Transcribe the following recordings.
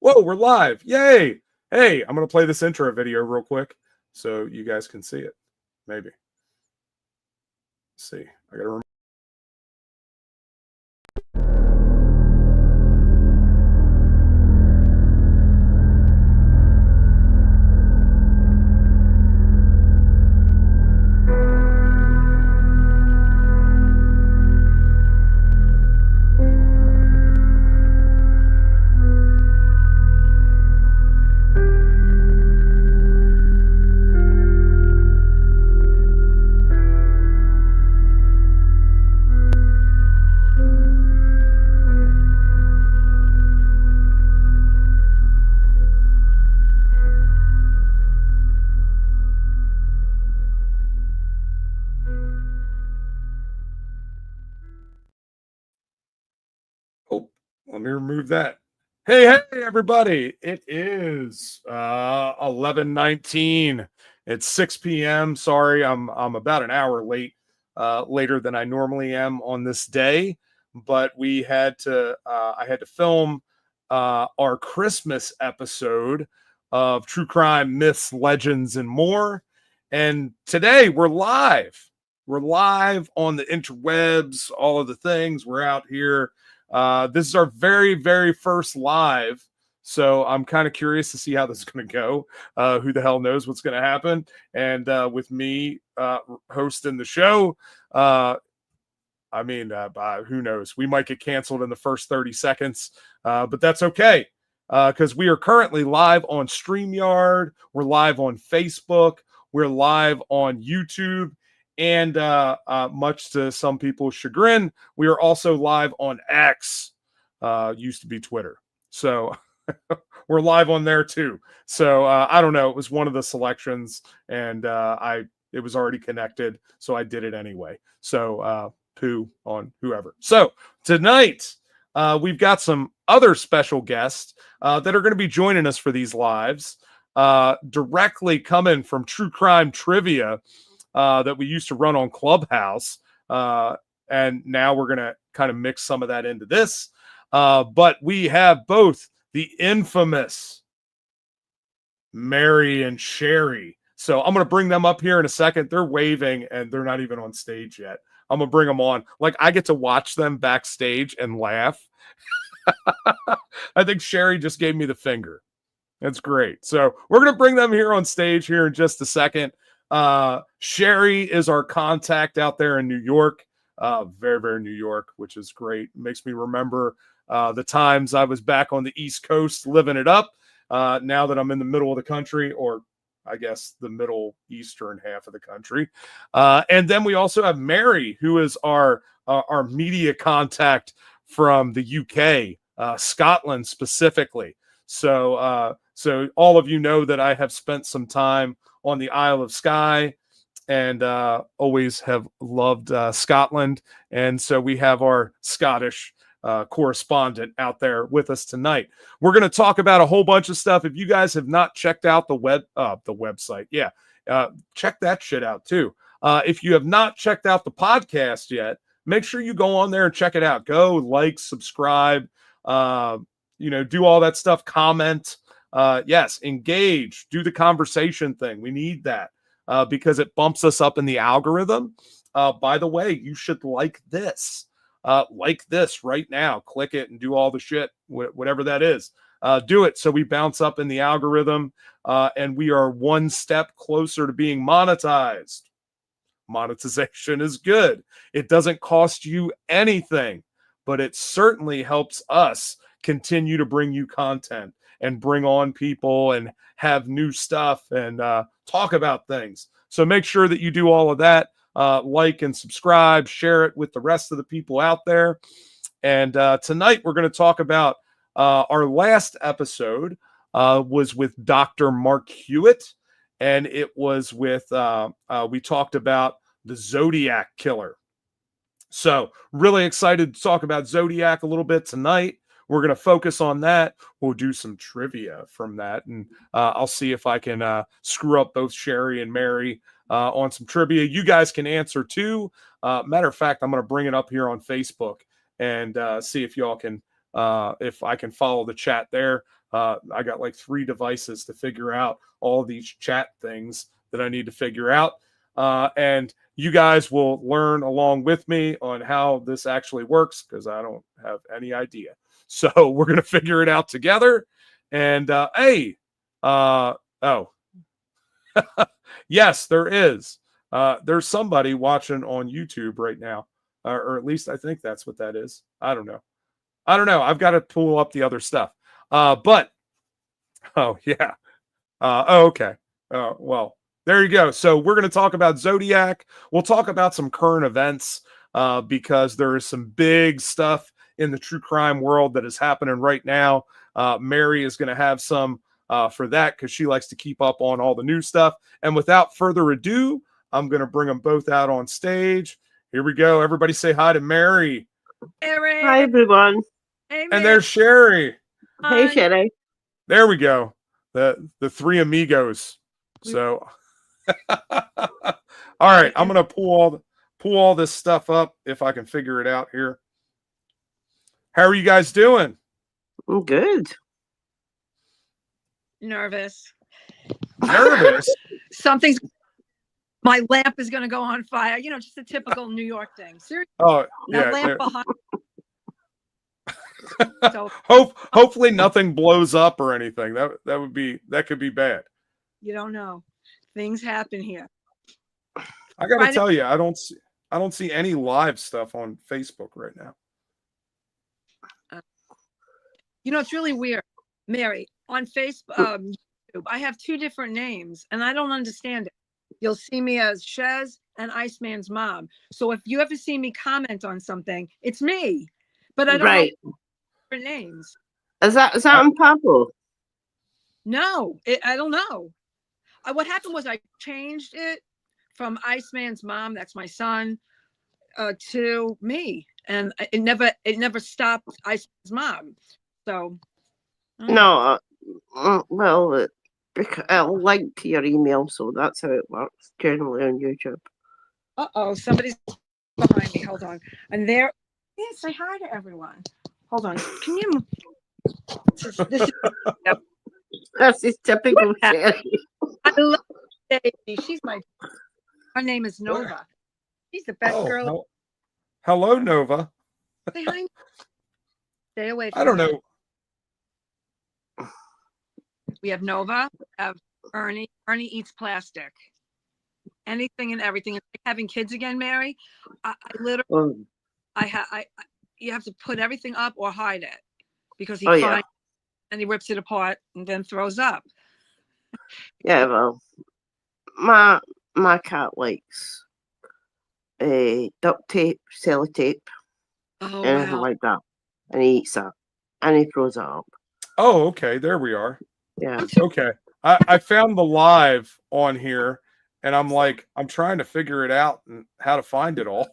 Whoa, we're live. Yay. Hey, I'm going to play this intro video real quick so you guys can see it. Maybe. Let's see. I got to remember. Oh, let me remove that. Hey, everybody. It is 11:19. It's 6 p.m. Sorry, I'm about an hour late, later than I normally am on this day. But we had to I had to film our Christmas episode of True Crime Myths, Legends, and More. And today we're live. We're live on the interwebs, all of the things. We're out here. This is our very, very first live. So I'm kind of curious to see how this is going to go. Who the hell knows what's going to happen? And with me hosting the show, who knows? We might get canceled in the first 30 seconds, but that's okay because we are currently live on StreamYard. We're live on Facebook. We're live on YouTube. And much to some people's chagrin, we are also live on X, used to be Twitter. So we're live on there too. So I don't know. It was one of the selections, and it was already connected, so I did it anyway. So poo on whoever. So tonight we've got some other special guests that are going to be joining us for these lives, directly coming from True Crime Trivia. That we used to run on Clubhouse. And now we're going to kind of mix some of that into this. But we have both the infamous Mary and Sherry. So I'm going to bring them up here in a second. They're waving and they're not even on stage yet. I'm going to bring them on. Like, I get to watch them backstage and laugh. I think Sherry just gave me the finger. That's great. So we're going to bring them here on stage here in just a second. Sherry is our contact out there in New York, very, very New York, which is great. It makes me remember the times I was back on the East Coast living it up. Now that I'm in the middle of the country, or I guess the middle eastern half of the country. And then we also have Mary, who is our media contact from the UK, Scotland specifically. So all of you know that I have spent some time on the Isle of Skye and always have loved Scotland. And so we have our Scottish correspondent out there with us tonight. We're going to talk about a whole bunch of stuff. If you guys have not checked out the website, check that shit out too. If you have not checked out the podcast yet, make sure you go on there and check it out. Go like, subscribe, do all that stuff, comment. Yes, engage, do the conversation thing. We need that because it bumps us up in the algorithm. By the way, you should like this right now. Click it and do all the shit, whatever that is. Do it so we bounce up in the algorithm and we are one step closer to being monetized. Monetization is good. It doesn't cost you anything, but it certainly helps us continue to bring you content and bring on people and have new stuff and talk about things. So make sure that you do all of that. Like and subscribe, share it with the rest of the people out there. And tonight we're going to talk about our last episode was with Dr. Mark Hewitt. And it was with, we talked about the Zodiac killer. So really excited to talk about Zodiac a little bit tonight. We're going to focus on that. We'll do some trivia from that. And I'll see if I can screw up both Sherry and Mary on some trivia. You guys can answer too. Matter of fact, I'm going to bring it up here on Facebook and see if y'all can if I can follow the chat there. I got like 3 devices to figure out all these chat things that I need to figure out. And you guys will learn along with me on how this actually works, because I don't have any idea. So we're going to figure it out together. And hey, oh, yes, there is. There's somebody watching on YouTube right now, or at least I think that's what that is. I don't know. I've got to pull up the other stuff. But oh yeah. Okay. Well, there you go. So we're going to talk about Zodiac. We'll talk about some current events because there is some big stuff in the true crime world that is happening right now. Mary is going to have some for that because she likes to keep up on all the new stuff. And without further ado, I'm going to bring them both out on stage. Here we go. Everybody say hi to Mary. Mary. Hi, everyone. Hey, And there's Sherry. Hey, Sherry. There we go. The 3 amigos. So all right, I'm gonna pull all this stuff up if I can figure it out here. How are you guys doing? I'm good. Nervous. Nervous? My lamp is going to go on fire. You know, just a typical New York thing. Seriously. Oh, That yeah. lamp behind. So, hopefully nothing blows up or anything. That could be bad. You don't know. Things happen here. I got to tell you, I don't see any live stuff on Facebook right now. You know, it's really weird, Mary. On Facebook, YouTube, I have 2 different names, and I don't understand it. You'll see me as Shez and Iceman's mom. So if you ever see me comment on something, it's me, but I don't know different names. Is that on Pablo? No, I don't know. What happened was I changed it from Iceman's mom, that's my son, to me, and it never stopped Iceman's mom. So no, well, I'll link to your email, so that's how it works generally on YouTube. Somebody's behind me. Hold on. And there, yeah, say hi to everyone. Hold on. Can you? This is typical Sherry. I love Daisy. Her name is Nova. She's the best girl. Hello, Nova. Say hi. Stay away from I don't know. We have Nova. We have Ernie. Ernie eats plastic. Anything and everything. It's like having kids again, Mary. I literally, you have to put everything up or hide it because he finds and he rips it apart and then throws up. Yeah, well, my cat likes duct tape, sellotape, anything like that, and he eats that, and he throws it up. Oh, okay. There we are. Yeah. Okay. I found the live on here, and I'm trying to figure it out and how to find it all.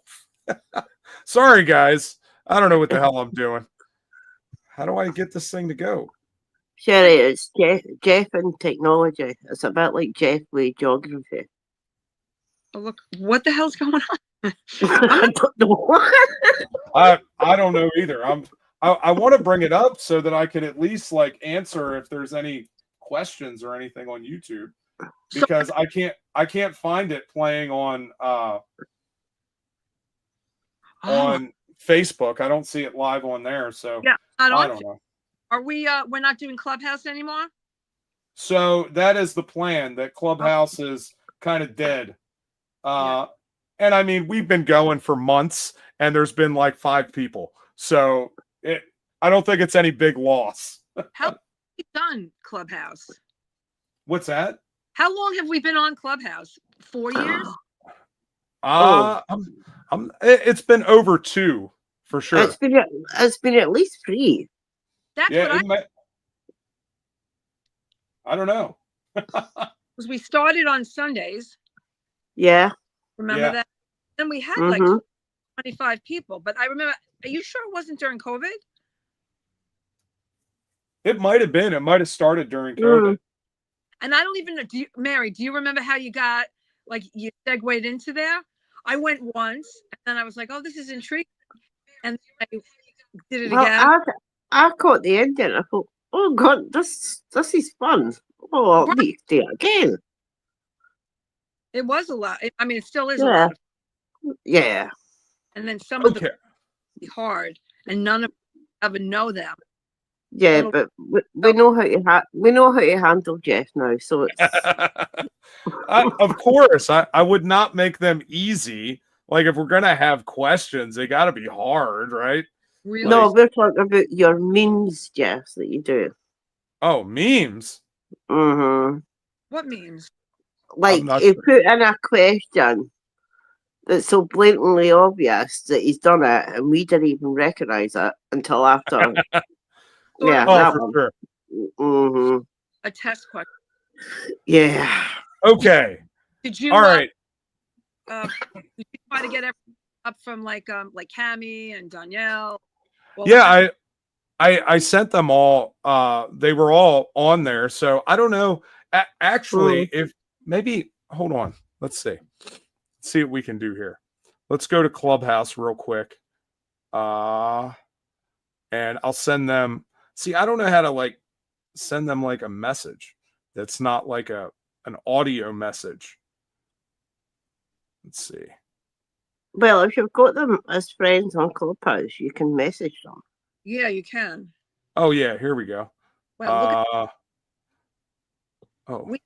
Sorry, guys. I don't know what the hell I'm doing. How do I get this thing to go? Sherry, it's Jeff in technology. It's a bit like Jeff with geography. Oh, look, what the hell's going on? I don't know. I don't know either. I want to bring it up so that I can at least answer if there's any questions or anything on YouTube, because I can't find it playing on Facebook. I don't see it live on there, so yeah, I don't know. Are we we're not doing Clubhouse anymore? So that is the plan, that Clubhouse is kind of dead. And I mean, we've been going for months and there's been 5 people. So I don't think it's any big loss. How long have we done Clubhouse? What's that? How long have we been on Clubhouse? 4 years? It's been over 2 for sure. It's been at least 3. That's what I don't know. Because we started on Sundays. Yeah. Remember that? Then we had 25 people. But I remember, are you sure it wasn't during COVID? It might have been. It might have started during COVID. And I don't even know. Mary, do you remember how you got, you segued into there? I went once, and then I was like, oh, this is intriguing. And I did it again. I caught the ending. I thought, oh God, this is fun. Oh, I'll Right. need to do it again. It was a lot. I mean, it still is a Yeah. lot of, Yeah. and then some of Okay. them be hard, and none of us ever know them. Yeah, Little- but we know how to we know how to handle Jeff now, so it's Of course, I would not make them easy. Like if we're gonna have questions, they got to be hard, right? Really? no, Like, we're talking about your memes, Jeff, that you do. oh, memes. Mm-hmm. What memes? Like I'm not he sure. put in a question that's so blatantly obvious that he's done it, and we didn't even recognize it until after. Sort Yeah, of Oh, that for one. sure. Mm-hmm. a test question. Yeah. Okay. Did you? All right. Did you try to get everything up from like Cammy and Danielle? Well, Yeah, I sent them all. They were all on there. So I don't know. Actually, Mm. if maybe hold on. Let's see. See what we can do here. Let's go to Clubhouse real quick. And I'll send them. See, I don't know how to like send them like a message that's not like an audio message. Let's see. Well, if you've got them as friends on Clubhouse, you can message them. yeah, you can. Oh yeah, here we go. Well, look at Oh. we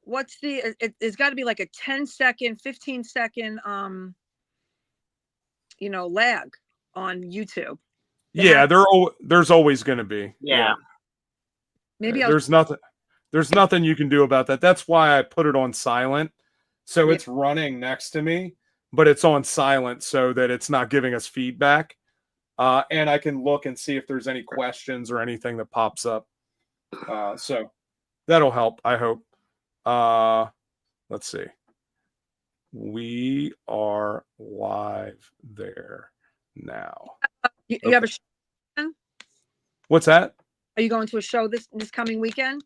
what's the it's got to be like a 10-second 15-second lag on YouTube. Yeah, there's always going to be. Yeah. Maybe There's nothing you can do about that. That's why I put it on silent. So Yeah. it's running next to me, but it's on silent so that it's not giving us feedback. And I can look and see if there's any questions or anything that pops up. So that'll help, I hope. Let's see. We are live there now. you Okay. have a show? What's that? Are you going to a show this coming weekend?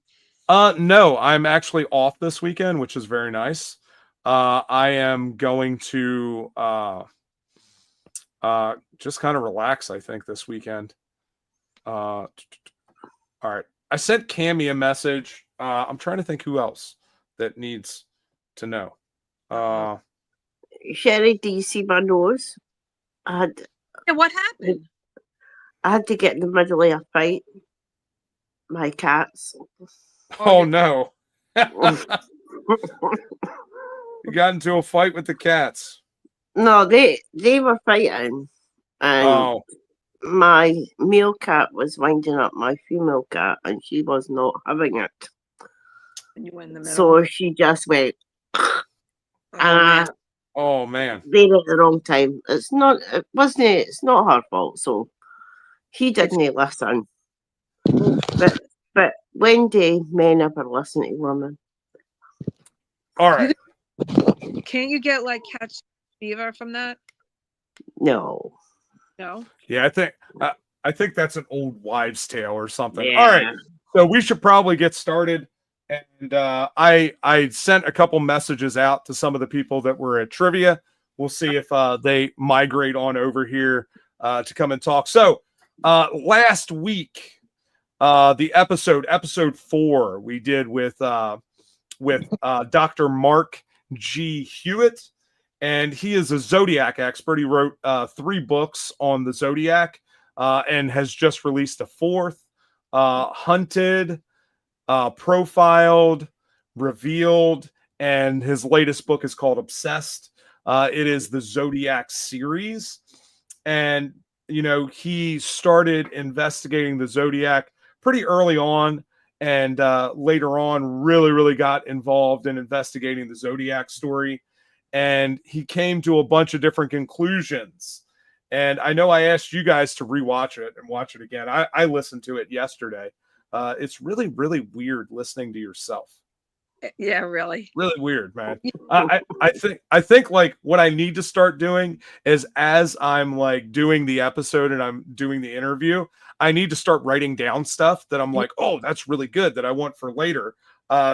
No, I'm actually off this weekend, which is very nice. I am going to just kind of relax, I think, this weekend. All right. I sent Cammy a message. I'm trying to think who else that needs to know. Sherry, do you see my nose? Yeah, what happened? I had to get in the middle of a fight. My cats. Oh no. You got into a fight with the cats. No, they were fighting, and Oh. my male cat was winding up my female cat, and she was not having it. And you went in the middle. So she just went, man. Oh man. there at the wrong time. It's not her fault. So he didn't listen. But Wendy may never listen to women. All right. Can't you get like catch fever from that? No. No. Yeah, I think that's an old wives' tale or something. Yeah. All right. So we should probably get started. And I sent a couple messages out to some of the people that were at trivia. We'll see if they migrate on over here to come and talk. So last week, the episode 4, we did with Dr. Mark G. Hewitt, and he is a Zodiac expert. He wrote 3 books on the Zodiac and has just released a 4th, Hunted, Profiled, Revealed, and his latest book is called Obsessed. It is the Zodiac series, and he started investigating the Zodiac pretty early on, and later on really got involved in investigating the Zodiac story, and he came to a bunch of different conclusions. And I know I asked you guys to rewatch it and watch it again. I listened to it yesterday. It's really weird listening to yourself. Yeah, really. Really weird, man. I think like what I need to start doing is, as I'm like doing the episode and I'm doing the interview, I need to start writing down stuff that I'm like, oh, that's really good that I want for later.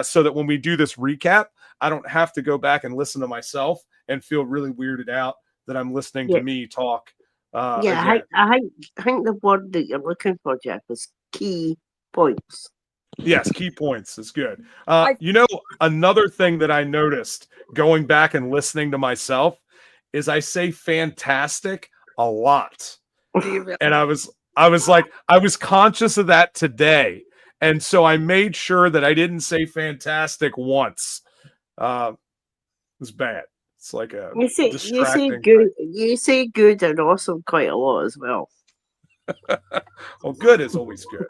So that when we do this recap, I don't have to go back and listen to myself and feel really weirded out that I'm listening to me talk Yeah, again. I think the word that you're looking for, Jeff, is key points. Yes, key points is good. I Another thing that I noticed going back and listening to myself is I say fantastic a lot. do you really? And I was conscious of that today. And so I made sure that I didn't say fantastic once. It was bad. It's like a distracting thing. You say good and awesome quite a lot as well. Well, good is always good.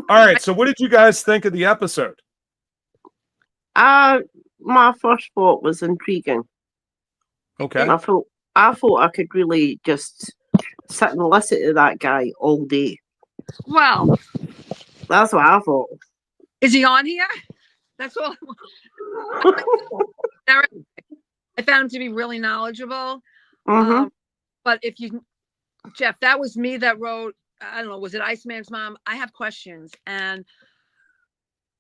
All right. So what did you guys think of the episode? My first thought was intriguing. Okay. I thought I could really just sit and listen to that guy all day. Well, That's what I thought. is he on here? That's all. I found him to be really knowledgeable. Mm-hmm. But if you, Jeff, that was me that wrote. I don't know. Was it Iceman's mom? I have questions, and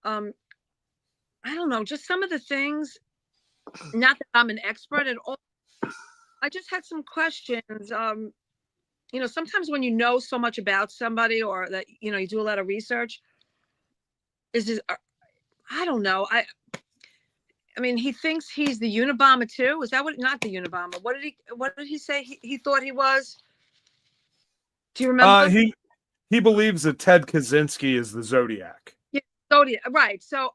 I don't know. Just some of the things. Not that I'm an expert at all. I just had some questions. Sometimes when you know so much about somebody, or that you do a lot of research, I don't know. I mean, he thinks he's the Unabomber too. Is that what? Not the Unabomber. What did he say? He thought he was. Do you remember? He believes that Ted Kaczynski is the Zodiac. Yeah, Zodiac. Right. So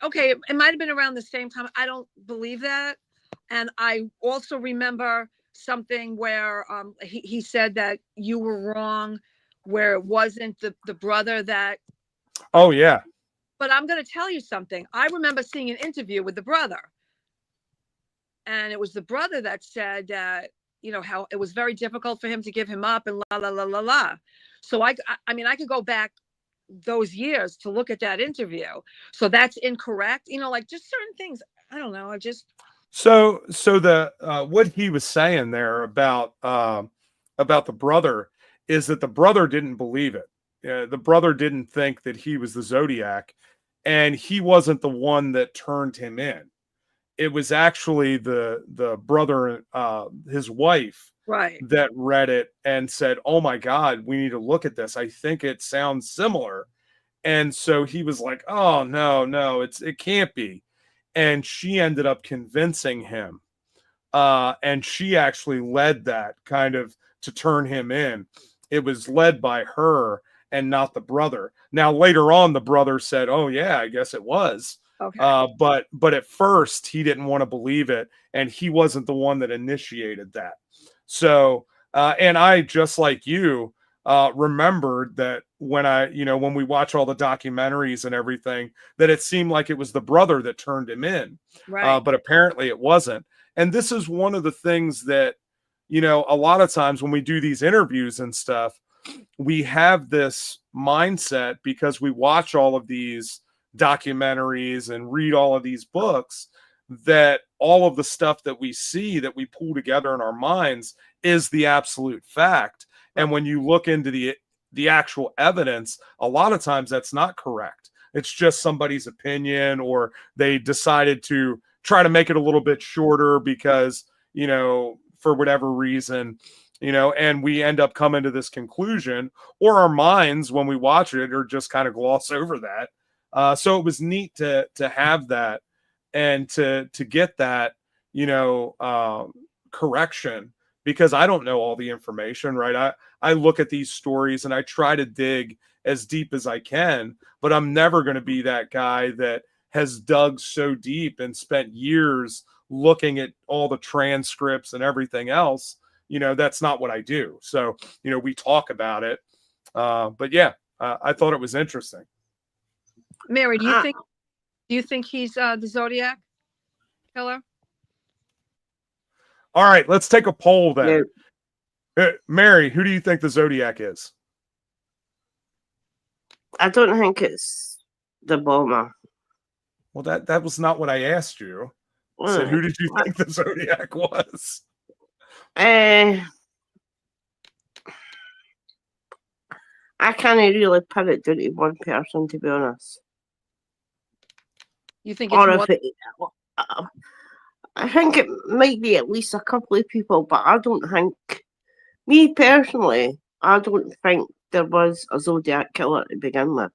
okay, it might have been around the same time. I don't believe that. And I also remember something where he said that you were wrong, where it wasn't the brother that. Oh yeah. But I'm going to tell you something. I remember seeing an interview with the brother, and it was the brother that said that how it was very difficult for him to give him up, and la la la la la. So I mean I could go back those years to look at that interview. So that's incorrect. Like just certain things. I don't know. So the what he was saying there about the brother is that the brother didn't believe it. The brother didn't think that he was the Zodiac, and he wasn't the one that turned him in. It was actually the brother, his wife, Right. that read it and said, "Oh my God, we need to look at this. I think it sounds similar." And so he was like, "Oh no, it can't be." And she ended up convincing him, and she actually led that kind of to turn him in. It was led by her and not the brother. Now later on, the brother said, "Oh yeah, I guess it was." Okay. But at first he didn't want to believe it, and he wasn't the one that initiated that. So, and I, just like you, remembered that when we watch all the documentaries and everything, that it seemed like it was the brother that turned him in. Right. But apparently it wasn't. And this is one of the things that, a lot of times when we do these interviews and stuff, we have this mindset because we watch all of these documentaries and read all of these books, that all of the stuff that we see, that we pull together in our minds, is the absolute fact. And when you look into the actual evidence, a lot of times that's not correct. It's just somebody's opinion, or they decided to try to make it a little bit shorter because, for whatever reason, and we end up coming to this conclusion, or our minds, when we watch it, are just kind of gloss over that. So it was neat to have that, and to get that, correction, because I don't know all the information, right? I look at these stories and I try to dig as deep as I can, but I'm never going to be that guy that has dug so deep and spent years looking at all the transcripts and everything else. That's not what I do. So, we talk about it. But yeah, I thought it was interesting. Mary, do you think he's the Zodiac killer? All right, let's take a poll then. Yeah. Mary, who do you think the Zodiac is? I don't think it's the bomber. Well, that was not what I asked you. I said, who did you think the Zodiac was? I can't really put it down to one person, to be honest. You think it's more? I think it might be at least a couple of people, but I don't think, me personally, I don't think there was a Zodiac killer to begin with.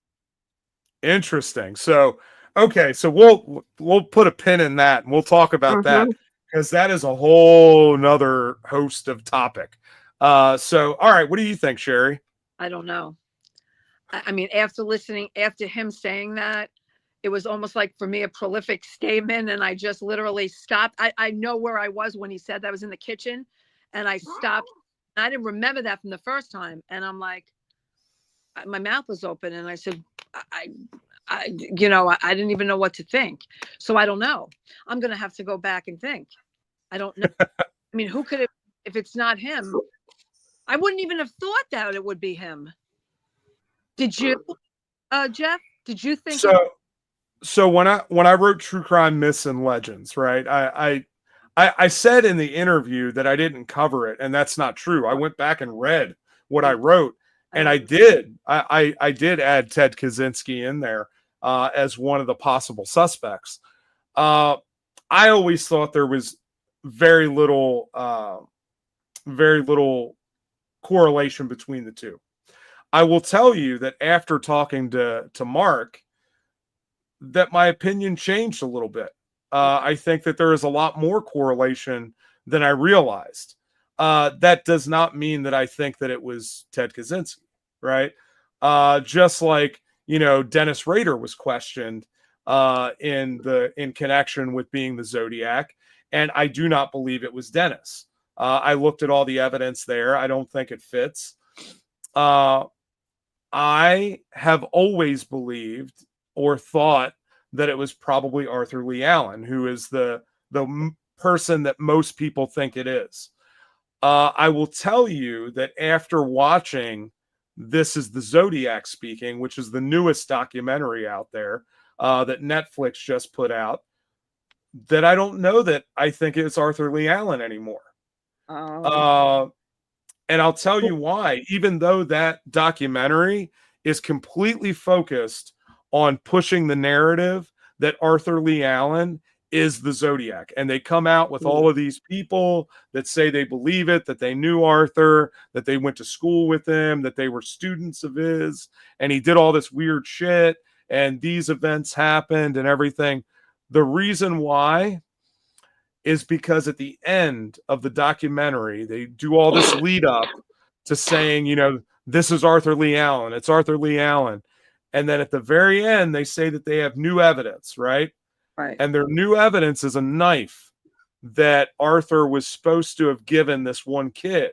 Interesting. So, okay, so we'll put a pin in that and we'll talk about that Mm-hmm. because that is a whole nother host of topic. So all right, what do you think, Sherry? I don't know. I mean, after him saying that, it was almost like for me a prolific statement, and I just literally stopped. I know where I was when he said that. I was in the kitchen, and I stopped. I didn't remember that from the first time, and I'm like, my mouth was open, and I said, I didn't even know what to think. So I don't know. I'm gonna have to go back and think. I don't know. I mean, who could have, if it's not him? I wouldn't even have thought that it would be him. Did you, Jeff? Did you think? So when I wrote True Crime Myths and Legends, right? I said in the interview that I didn't cover it, and that's not true. I went back and read what I wrote, and I did add Ted Kaczynski in there as one of the possible suspects. I always thought there was very little correlation between the two. I will tell you that after talking to Mark, that my opinion changed a little bit. I think that there is a lot more correlation than I realized. That does not mean that I think that it was Ted Kaczynski, right? Just like, Dennis Rader was questioned in connection with being the Zodiac, and I do not believe it was Dennis. I looked at all the evidence there. I don't think it fits. I have always believed or thought that it was probably Arthur Lee Allen, who is the person that most people think it is. I will tell you that after watching This Is the Zodiac Speaking, which is the newest documentary out there that Netflix just put out, that I don't know that I think it's Arthur Lee Allen anymore. And I'll tell you why. Even though that documentary is completely focused on pushing the narrative that Arthur Lee Allen is the Zodiac, and they come out with all of these people that say they believe it, that they knew Arthur, that they went to school with him, that they were students of his, and he did all this weird shit, and these events happened and everything. The reason why is because at the end of the documentary, they do all this lead up to saying, this is Arthur Lee Allen. It's Arthur Lee Allen. And then at the very end, they say that they have new evidence, right? Right. And their new evidence is a knife that Arthur was supposed to have given this one kid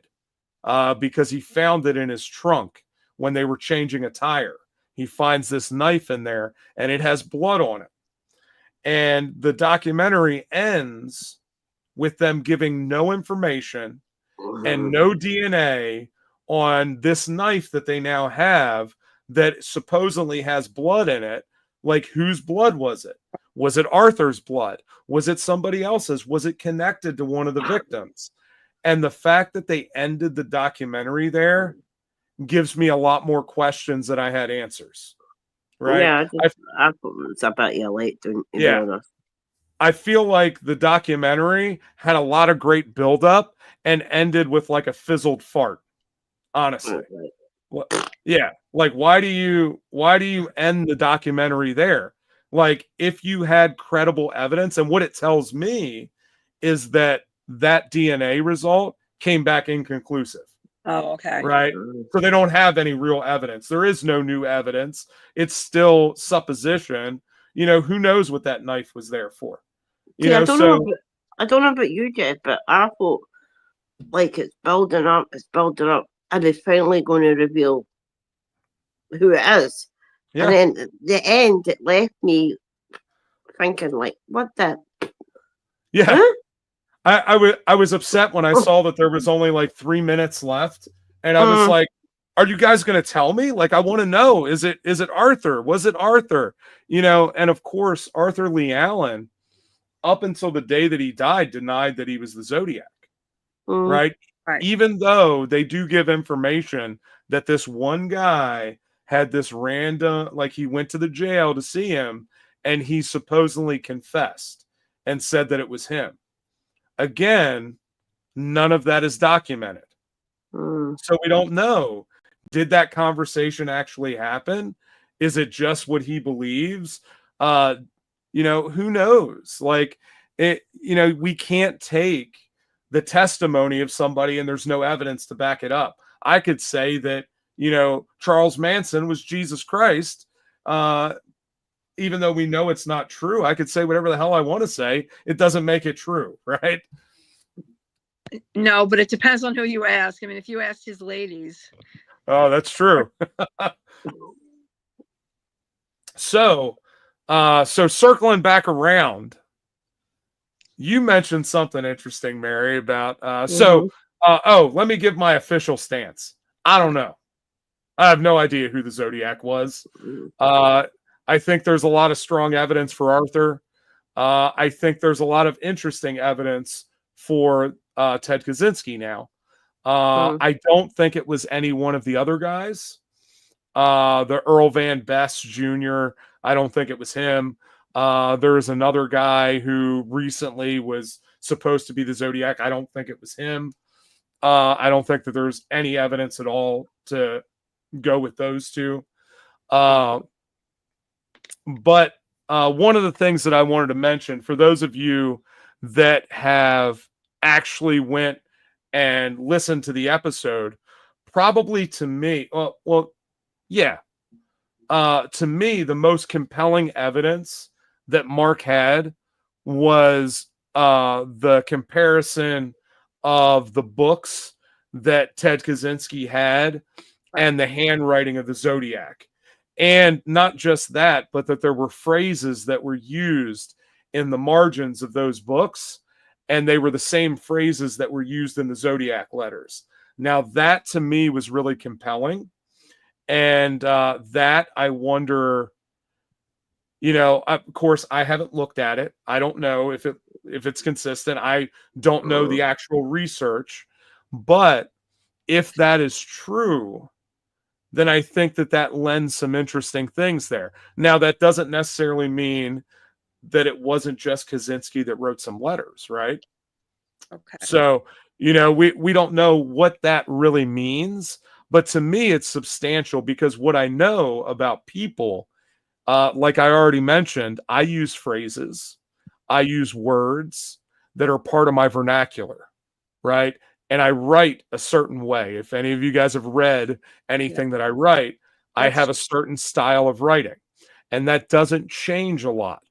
because he found it in his trunk when they were changing a tire. He finds this knife in there and it has blood on it. And the documentary ends with them giving no information and no DNA on this knife that they now have that supposedly has blood in it. Like, whose blood was it? Was it Arthur's blood? Was it somebody else's? Was it connected to one of the victims? And the fact that they ended the documentary there gives me a lot more questions than I had answers. Right? Yeah, I thought it was a bit late, to be honest. I feel like the documentary had a lot of great buildup and ended with like a fizzled fart. Honestly, yeah. Like, why do you end the documentary there? Like, if you had credible evidence, and what it tells me is that DNA result came back inconclusive. Oh, okay. Right. So they don't have any real evidence. There is no new evidence. It's still supposition. Who knows what that knife was there for? I don't know about you, Jed, but I thought, like, it's building up, and it's finally going to reveal who it is. Yeah. And then at the end, it left me thinking, like, what the? Yeah. Huh? I was upset when I saw that there was only like 3 minutes left, and I was like, "Are you guys going to tell me? Like, I want to know. Is it Arthur? Was it Arthur? And of course, Arthur Lee Allen, up until the day that he died, denied that he was the Zodiac, right? Even though they do give information that this one guy had this random, like, he went to the jail to see him, and he supposedly confessed and said that it was him. again, none of that is documented. So we don't know. Did that conversation actually happen? Is it just what he believes? Who knows? Like, we can't take the testimony of somebody and there's no evidence to back it up. I could say that, Charles Manson was Jesus Christ. Even though we know it's not true, I could say whatever the hell I want to say. It doesn't make it true, right? No, but it depends on who you ask. I mean, if you ask his ladies. Oh, that's true. So circling back around, you mentioned something interesting, Mary, about let me give my official stance. I don't know. I have no idea who the Zodiac was. I think there's a lot of strong evidence for Arthur. I think there's a lot of interesting evidence for Ted Kaczynski now. I don't think it was any one of the other guys. The Earl Van Best Jr., I don't think it was him. There's another guy who recently was supposed to be the Zodiac. I don't think it was him. I don't think that there's any evidence at all to go with those two. But one of the things that I wanted to mention, for those of you that have actually went and listened to the episode, probably to me, to me, the most compelling evidence that Mark had was the comparison of the books that Ted Kaczynski had and the handwriting of the Zodiac. And not just that, but that there were phrases that were used in the margins of those books, and they were the same phrases that were used in the Zodiac letters. Now, that to me was really compelling. And that I wonder, of course, I haven't looked at it. I don't know if it's consistent. I don't know the actual research. But if that is true, then I think that lends some interesting things there. Now, that doesn't necessarily mean that it wasn't just Kaczynski that wrote some letters, right? Okay. So, we don't know what that really means, but to me, it's substantial because what I know about people, like I already mentioned, I use phrases, I use words that are part of my vernacular, right? And I write a certain way. If any of you guys have read anything that I write, I have a certain style of writing, and that doesn't change a lot,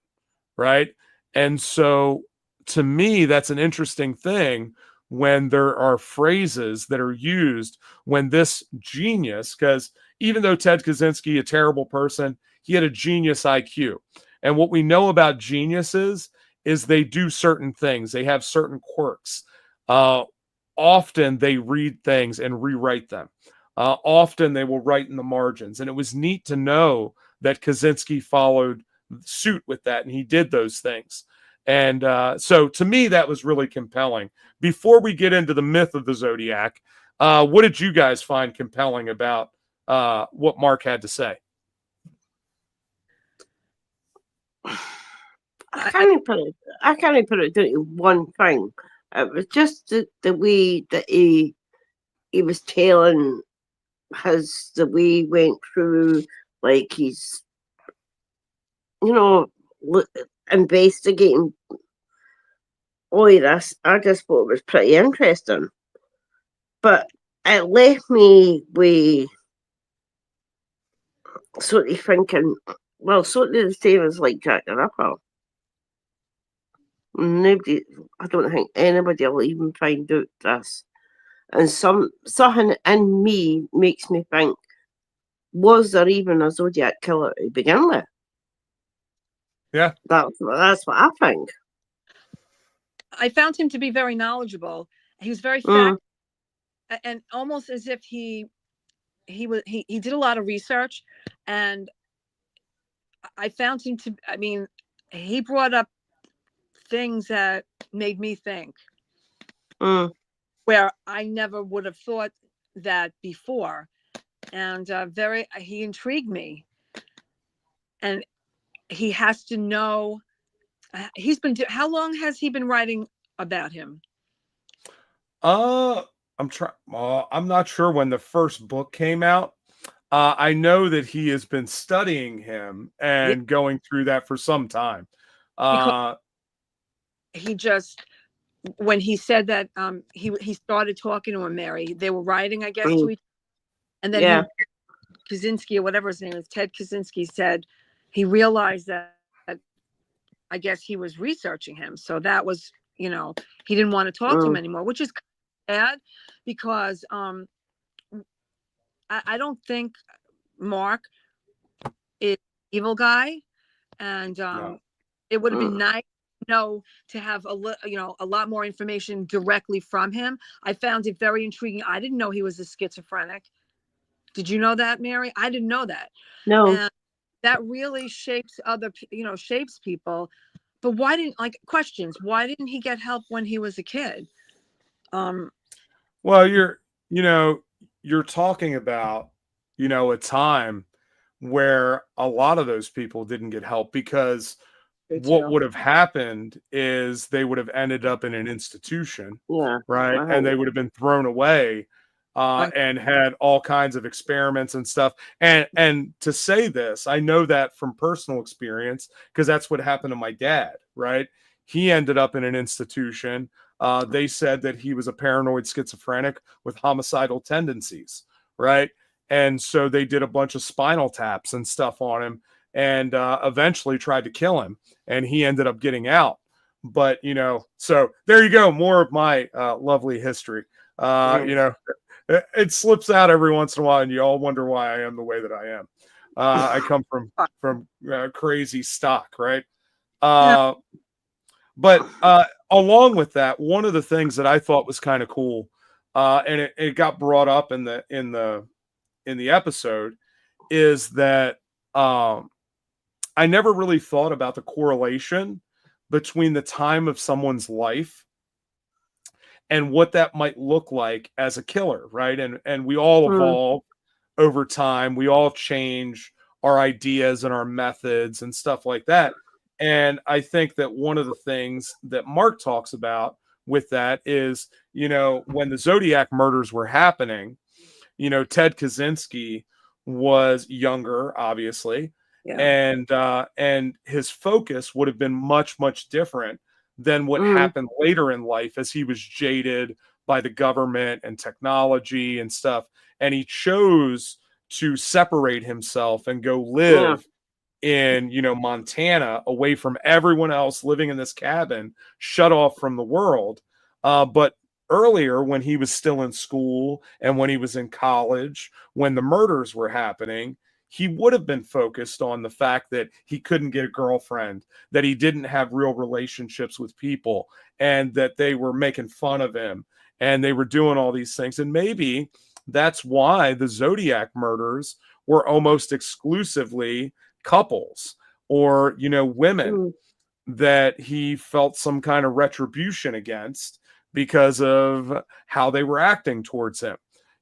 right? And so to me, that's an interesting thing when there are phrases that are used when this genius, because even though Ted Kaczynski, a terrible person, he had a genius IQ. And what we know about geniuses is they do certain things. They have certain quirks. Often they read things and rewrite them. Often they will write in the margins. And it was neat to know that Kaczynski followed suit with that, and he did those things. And so to me, that was really compelling. Before we get into the myth of the Zodiac, what did you guys find compelling about what Mark had to say? I can't put it down to one thing. It was just the way that he was telling the way he went through, like he's, investigating all of this. I just thought it was pretty interesting. But it left me with sort of thinking, well, sort of the same as like Jack the Ripper. I don't think anybody will even find out this. And something in me makes me think, was there even a Zodiac killer to begin with? Yeah. That's what I think. I found him to be very knowledgeable. He was very fact, and almost as if he did a lot of research, and I found him to, he brought up things that made me think, where I never would have thought that before. And he intrigued me. And he has to know, how long has he been writing about him? I'm not sure when the first book came out. I know that he has been studying him Yeah, and going through that for some time. because Uh, he just when he said that he started talking to him, Mary. They were writing, I guess, to each, and then Yeah. Kaczynski or whatever his name is, Ted Kaczynski, said he realized that I guess he was researching him. So that was, he didn't want to talk to him anymore, which is bad because I don't think Mark is an evil guy, and no. it would have been nice to have a lot more information directly from him. I found it very intriguing. I didn't know he was a schizophrenic. Did you know that, Mary? I didn't know that. No. And that really shapes shapes people. But why didn't why didn't he get help when he was a kid? Well, you're talking about, a time where a lot of those people didn't get help because what would have happened is they would have ended up in an institution, Yeah. right? And they would have been thrown away, and had all kinds of experiments and stuff. And to say this, I know that from personal experience because that's what happened to my dad, right? He ended up in an institution. They said that he was a paranoid schizophrenic with homicidal tendencies, right? And so they did a bunch of spinal taps and stuff on him and eventually tried to kill him. And he ended up getting out. But, so there you go. More of my lovely history. It slips out every once in a while, and you all wonder why I am the way that I am. I come from crazy stock, right? But along with that, one of the things that I thought was kind of cool, and it got brought up in the episode, is that I never really thought about the correlation between the time of someone's life and what that might look like as a killer, right? And we all evolve over time. We all change our ideas and our methods and stuff like that. And I think that one of the things that Mark talks about with that is, when the Zodiac murders were happening, Ted Kaczynski was younger, obviously, and his focus would have been much, much different than what happened later in life as he was jaded by the government and technology and stuff. And he chose to separate himself and go live in, Montana, away from everyone else, living in this cabin, shut off from the world. But earlier, when he was still in school and when he was in college, when the murders were happening, he would have been focused on the fact that he couldn't get a girlfriend, that he didn't have real relationships with people, and that they were making fun of him and they were doing all these things. And maybe that's why the Zodiac murders were almost exclusively couples or, women that he felt some kind of retribution against because of how they were acting towards him.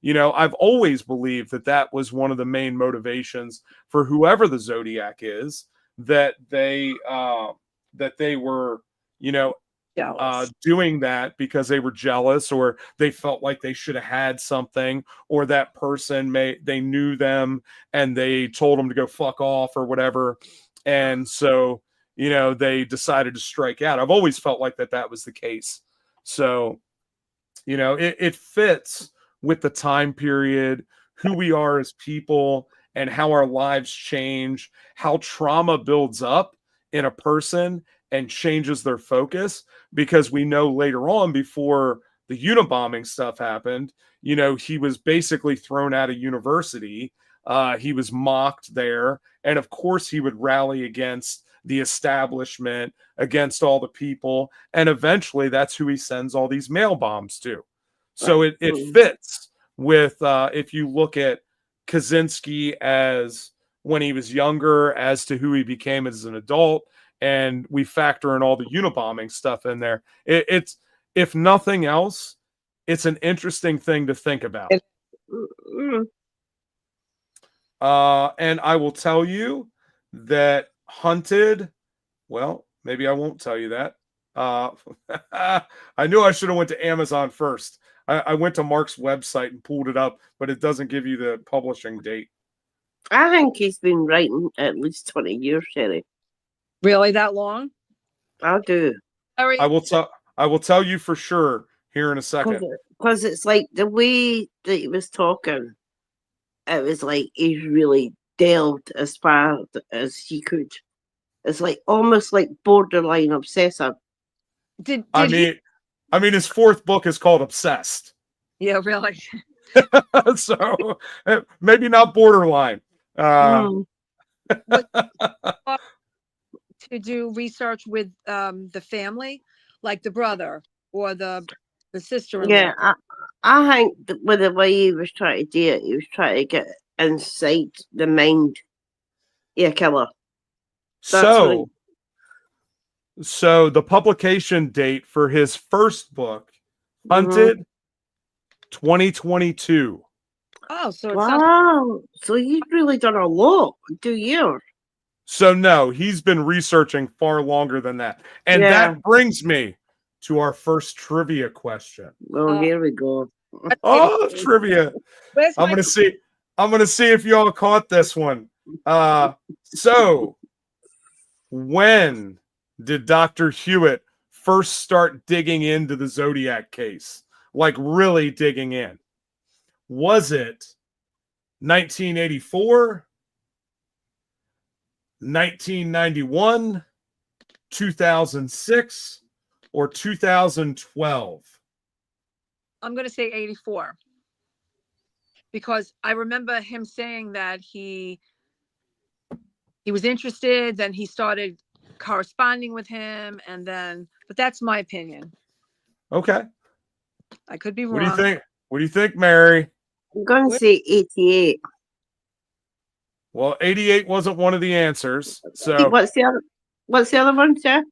I've always believed that that was one of the main motivations for whoever the Zodiac is, that they were, doing that because they were jealous or they felt like they should have had something, or that person they knew them and they told them to go fuck off or whatever. And so, they decided to strike out. I've always felt like that was the case. So, it fits with the time period, who we are as people, and how our lives change, how trauma builds up in a person and changes their focus. Because we know later on, before the Unabombing stuff happened, he was basically thrown out of university. He was mocked there. And of course, he would rally against the establishment, against all the people. And eventually, that's who he sends all these mail bombs to. So it fits with, if you look at Kaczynski as when he was younger, as to who he became as an adult, and we factor in all the Unabombing stuff in there. It's, if nothing else, it's an interesting thing to think about. And I will tell you that Hunted, well, maybe I won't tell you that. Uh, I knew I should have went to Amazon first. I went to Mark's website and pulled it up, but it doesn't give you the publishing date. I think he's been writing at least 20 years, Sherry. Really, that long? I do. I will tell you for sure here in a second. Because it's like the way that he was talking, it was like he's really delved as far as he could. It's like almost like borderline obsessive. I mean, his fourth book is called Obsessed. Yeah, really. So maybe not borderline. To do research with the family, like the brother or the sister-in-law. Yeah, I think that with the way he was trying to do it, he was trying to get inside the mind of a killer. So the publication date for his first book, Hunted, 2022. Oh, so it's wow. So he's really done a lot in 2 years. So no, he's been researching far longer than that. And that brings me to our first trivia question. Well, here we go. Oh, trivia. I'm gonna see if y'all caught this one. So when did Dr. Hewitt first start digging into the Zodiac case? Like really digging in? Was it 1984, 1991, 2006, or 2012? I'm going to say 84. Because I remember him saying that he was interested, then he started corresponding with him, but that's my opinion. Okay. I could be wrong. What do you think? What do you think, Mary? I'm going to say 88. Well, 88 wasn't one of the answers. So what's the other one, sir?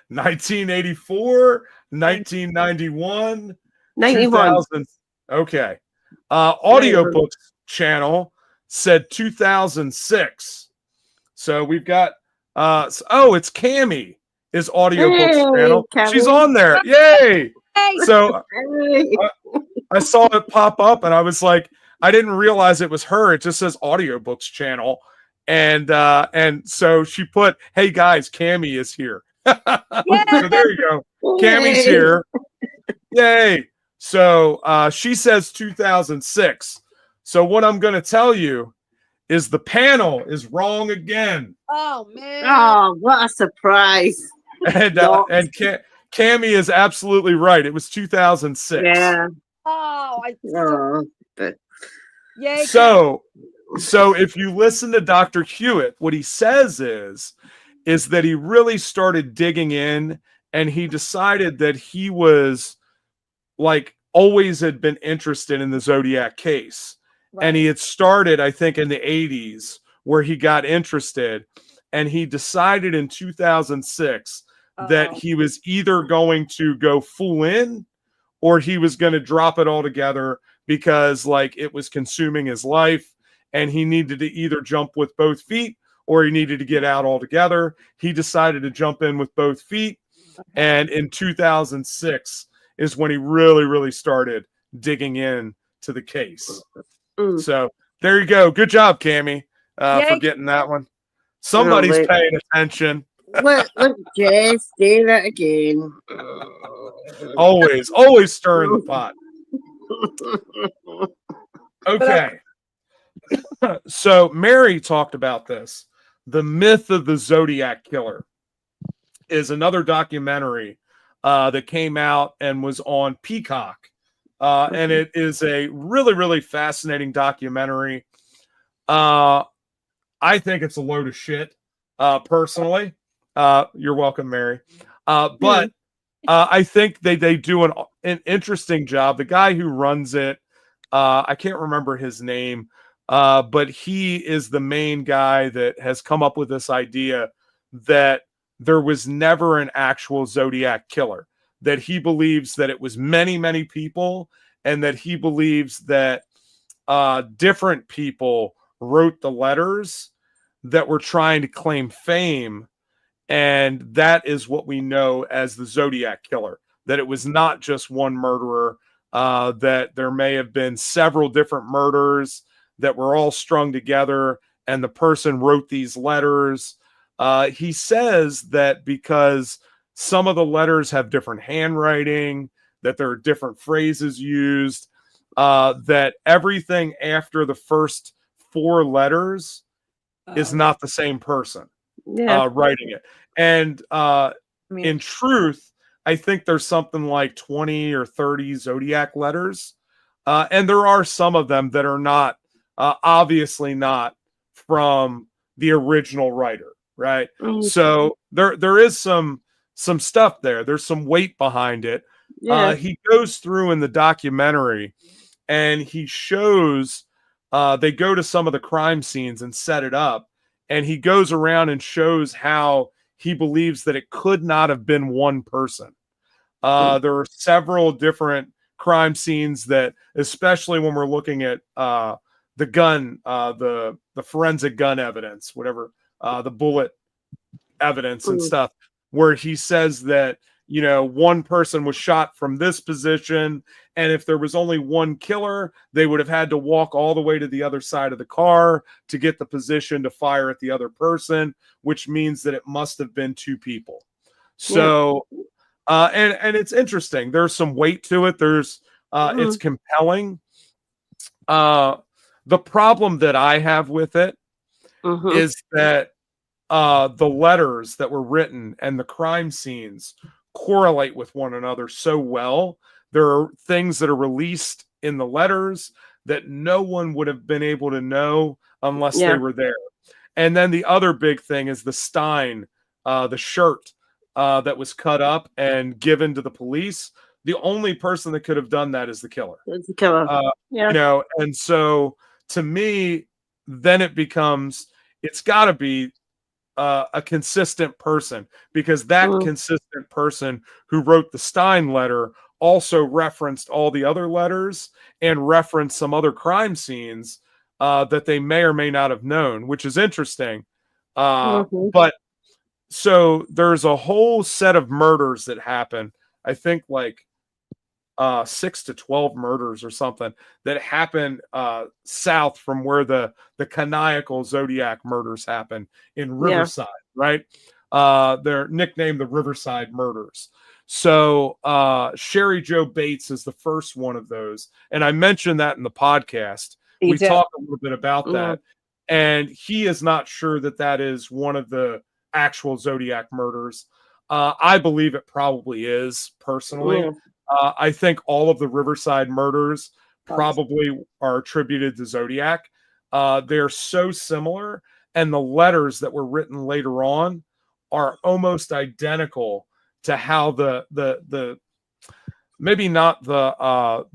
1984, 1991, 91. 2000. Okay. Audiobooks channel said 2006. So we've got it's Cami is audiobooks channel. Cami. She's on there. Yay! So I saw it pop up and I was like, I didn't realize it was her. It just says audiobooks channel. And so she put, hey guys, Cami is here. So there you go. Cami's here. Yay. So she says 2006. So what I'm going to tell you is the panel is wrong again. Oh, man. Oh, what a surprise. And Cami is absolutely right. It was 2006. Yeah. Yay. So if you listen to Dr. Hewitt, what he says is that he really started digging in and he decided that he was like always had been interested in the Zodiac case. Right. And he had started, I think, in the 80s where he got interested, and he decided in 2006 that he was either going to go full in or he was going to drop it all together because like it was consuming his life and he needed to either jump with both feet or he needed to get out altogether. He decided to jump in with both feet. And in 2006 is when he really, really started digging in to the case. So there you go. Good job, Cami, for getting that one. Somebody's paying attention. Look, Jess, say that again. Always stirring the pot. Okay. So Mary talked about this. The Myth of the Zodiac Killer is another documentary that came out and was on Peacock. And it is a really, really fascinating documentary. I think it's a load of shit, personally. You're welcome, Mary. But I think they do an interesting job. The guy who runs it, I can't remember his name, but he is the main guy that has come up with this idea that there was never an actual Zodiac killer, that he believes that it was many, many people, and that he believes that different people wrote the letters that were trying to claim fame And that is what we know as the Zodiac killer, that it was not just one murderer, that there may have been several different murders that were all strung together, and the person wrote these letters. He says that because some of the letters have different handwriting, that there are different phrases used, that everything after the first 4 letters is not the same person writing it. And in truth, I think there's something like 20 or 30 Zodiac letters. And there are some of them that are not, obviously not from the original writer, right? So there is some stuff there. There's some weight behind it. He goes through in the documentary and he shows, they go to some of the crime scenes and set it up. And he goes around and shows how he believes that it could not have been one person. There are several different crime scenes that, especially when we're looking at the gun, the forensic gun evidence, whatever, the bullet evidence and stuff, where he says that, you know, one person was shot from this position, and if there was only one killer, they would have had to walk all the way to the other side of the car to get the position to fire at the other person, which means that it must have been 2 people. So, and it's interesting. There's some weight to it. There's, it's compelling. The problem that I have with it is that the letters that were written and the crime scenes correlate with one another so well. There are things that are released in the letters that no one would have been able to know unless they were there. And then the other big thing is the Stein, the shirt that was cut up and given to the police. The only person that could have done that is the killer. It's the killer. You know, and so to me, then it becomes, it's got to be a consistent person, because that consistent person who wrote the Stein letter also referenced all the other letters and referenced some other crime scenes that they may or may not have known, which is interesting. But so there's a whole set of murders that happen. I think like 6 to 12 murders or something that happen south from where the canonical Zodiac murders happen in Riverside, right? They're nicknamed the Riverside murders. So Sherry Jo Bates is the first one of those. And I mentioned that in the podcast. We talked a little bit about that. And he is not sure that that is one of the actual Zodiac murders. I believe it probably is, personally. I think all of the Riverside murders probably are attributed to Zodiac. They're so similar, and the letters that were written later on are almost identical to how the maybe not the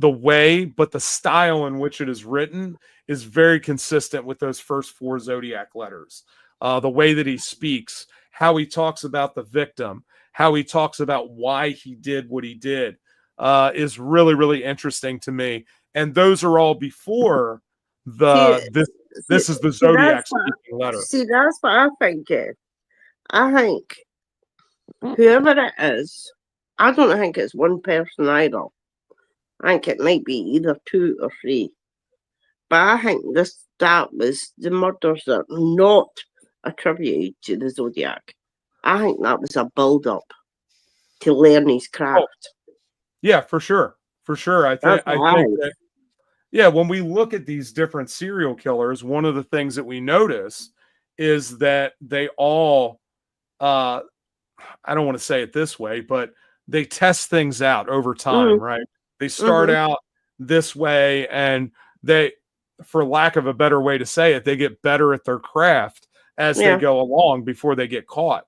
way, but the style in which it is written is very consistent with those first 4 Zodiac letters. The way that he speaks, how he talks about the victim, how he talks about why he did what he did, is really, really interesting to me. And those are all before this is the Zodiac speaking letter. See, that's what I think. I think whoever it is, I don't think it's one person either. I think it might be either 2 or 3. But I think that was the murders that are not attributed to the Zodiac. I think that was a build-up to learn his craft. Yeah, for sure. For sure. I think that, yeah, when we look at these different serial killers, one of the things that we notice is that they all, I don't want to say it this way, but they test things out over time, right? They start out this way, and they, for lack of a better way to say it, they get better at their craft as they go along before they get caught.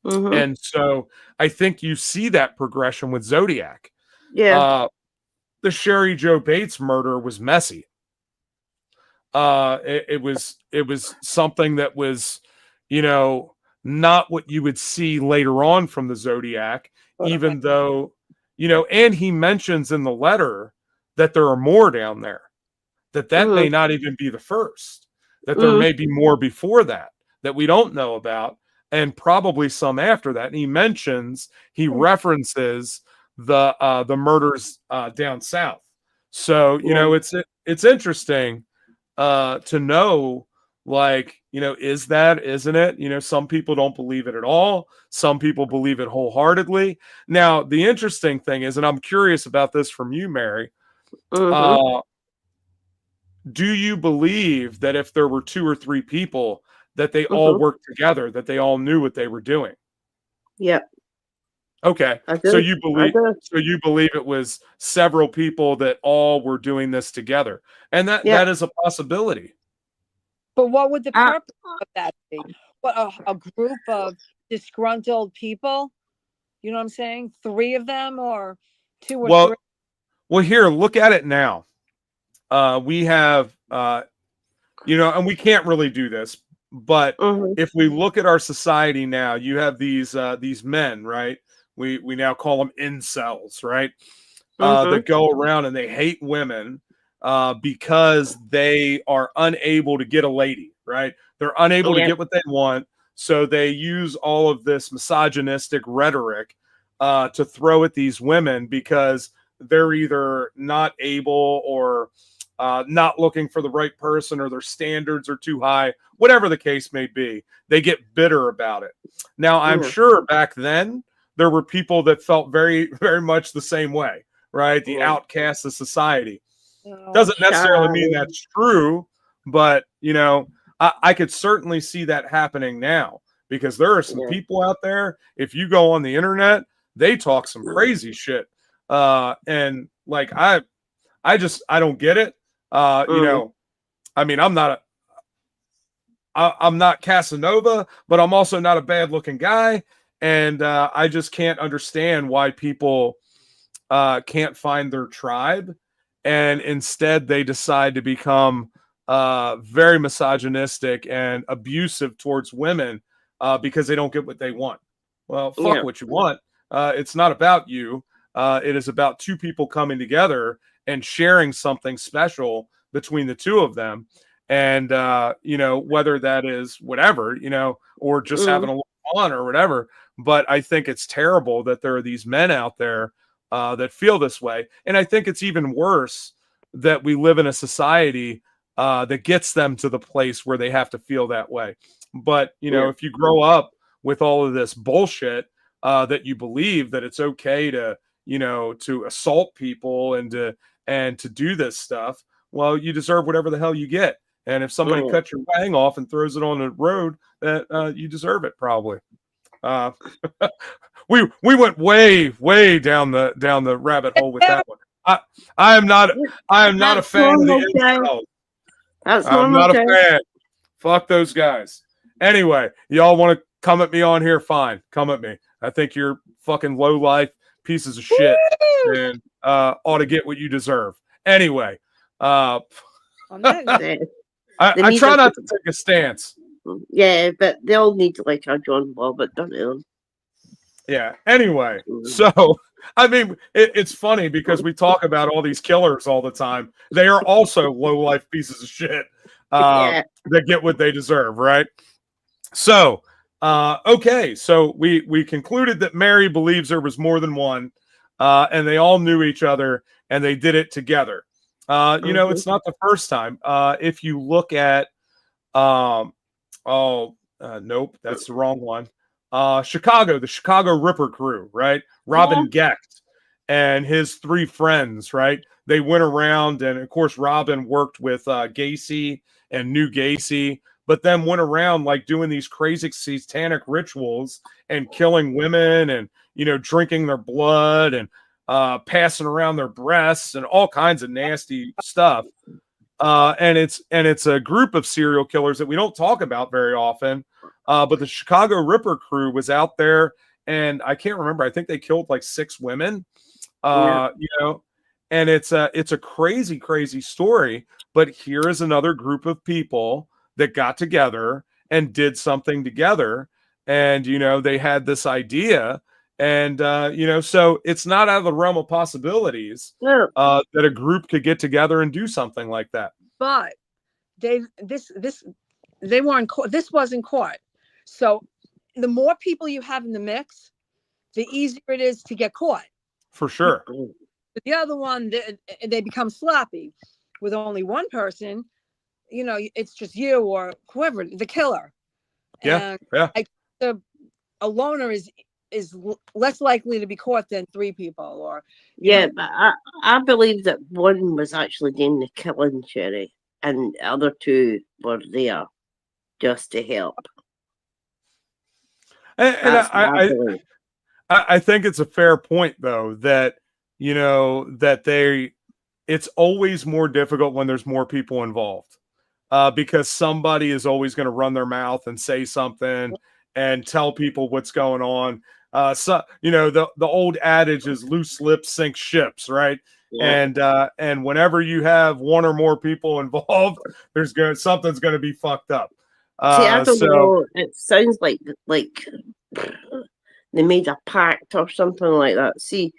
And so I think you see that progression with Zodiac. The Sherry Jo Bates murder was messy. It was something that was, you know, not what you would see later on from the Zodiac, even though, you know, and he mentions in the letter that there are more down there, that may not even be the first, that there may be more before that we don't know about. and probably some after that. And he references the murders down south. So, you know, it's interesting to know, like, you know, isn't it? You know, some people don't believe it at all. Some people believe it wholeheartedly. Now, the interesting thing is, and I'm curious about this from you, Mary, do you believe that if there were 2 or 3 people that they all worked together, that they all knew what they were doing? Yep. Okay. So you believe it was several people that all were doing this together. And that is a possibility. But what would the purpose of that be? What, a group of disgruntled people? You know what I'm saying? 3 of them, or 2 or 3? Well, here, look at it now. We have, you know, and we can't really do this, but if we look at our society now, you have these men, right? We now call them incels, right? That go around and they hate women because they are unable to get a lady, right? They're unable to get what they want, so they use all of this misogynistic rhetoric to throw at these women because they're either not able or not looking for the right person, or their standards are too high, whatever the case may be. They get bitter about it. Now, I'm sure back then there were people that felt very, very much the same way, right? The outcasts of society. Doesn't necessarily mean that's true, but, you know, I could certainly see that happening now, because there are some people out there, if you go on the internet, they talk some crazy shit. And like, I don't get it. You know, I mean, I'm not Casanova, but I'm also not a bad looking guy. And I just can't understand why people can't find their tribe, and instead they decide to become very misogynistic and abusive towards women because they don't get what they want. Well, fuck what you want. It's not about you. It is about 2 people coming together and sharing something special between the 2 of them. And, you know, whether that is whatever, you know, or just having a little fun or whatever. But I think it's terrible that there are these men out there that feel this way. And I think it's even worse that we live in a society that gets them to the place where they have to feel that way. But, you know, if you grow up with all of this bullshit that you believe that it's okay to, you know, to assault people and to do this stuff, well, you deserve whatever the hell you get. And if somebody cuts your wang off and throws it on the road, that you deserve it probably. We went way down the rabbit hole with that one. I am not a fan of the incels. I'm not a fan. Fuck those guys. Anyway, y'all want to come at me on here? Fine, come at me. I think you're fucking low life pieces of shit and ought to get what you deserve. Anyway, I try not to take a stance. Yeah, but they all need to like our John Bobbitt, don't they? Yeah. Anyway, so I mean, it's funny because we talk about all these killers all the time. They are also low life pieces of shit that get what they deserve, right? So, okay, so we concluded that Mary believes there was more than one, and they all knew each other and they did it together. You know, it's not the first time. If you look at, nope, that's the wrong one. Chicago, the Chicago Ripper crew, right? Robin Gecht and his 3 friends, right? They went around, and of course, Robin worked with Gacy and knew Gacy, but then went around like doing these crazy satanic rituals and killing women and, you know, drinking their blood and passing around their breasts and all kinds of nasty stuff. And it's a group of serial killers that we don't talk about very often. But the Chicago Ripper crew was out there, and I can't remember. I think they killed like 6 women. You know, and it's a crazy, crazy story. But here is another group of people that got together and did something together, and you know, they had this idea, and you know, so it's not out of the realm of possibilities that a group could get together and do something like that. But they were in court. This was in court. So the more people you have in the mix, the easier it is to get caught. For sure. But the other one, they become sloppy. With only one person, it's just you or whoever, the killer. Yeah, and a loner is less likely to be caught than three people. Or but I believe that one was actually doing the killing, Sherry, and the other two were there just to help. And I think it's a fair point, though, that it's always more difficult when there's more people involved, because somebody is always going to run their mouth and say something and tell people what's going on. The old adage is loose lips sink ships, right? Yeah. And whenever you have one or more people involved, something's going to be fucked up. See, I don't know. It sounds like they made a pact or something like that. See,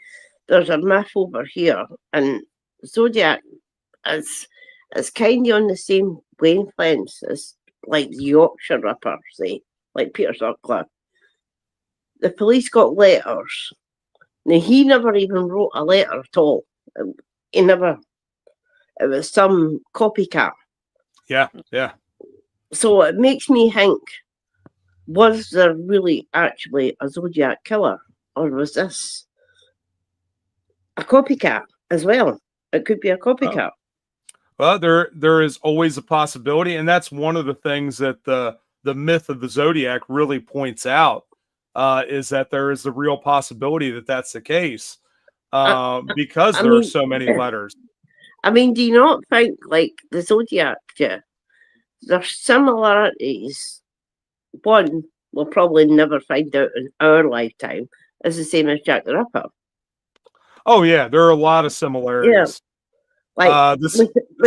there's a myth over here, and Zodiac is kind of on the same wavelength as like the Yorkshire Ripper, say, like Peter Sutcliffe. The police got letters. Now, he never even wrote a letter at all. He never. It was some copycat. Yeah. So it makes me think, was there really actually a Zodiac killer? Or was this a copycat as well? It could be a copycat. Well, there is always a possibility, and that's one of the things that the myth of the Zodiac really points out, is that there is the real possibility that that's the case, because there are so many letters. I mean, do you not think, like, the Zodiac, there's similarities? One, we'll probably never find out in our lifetime, is the same as Jack the Ripper. Oh, yeah, there are a lot of similarities. Yeah. We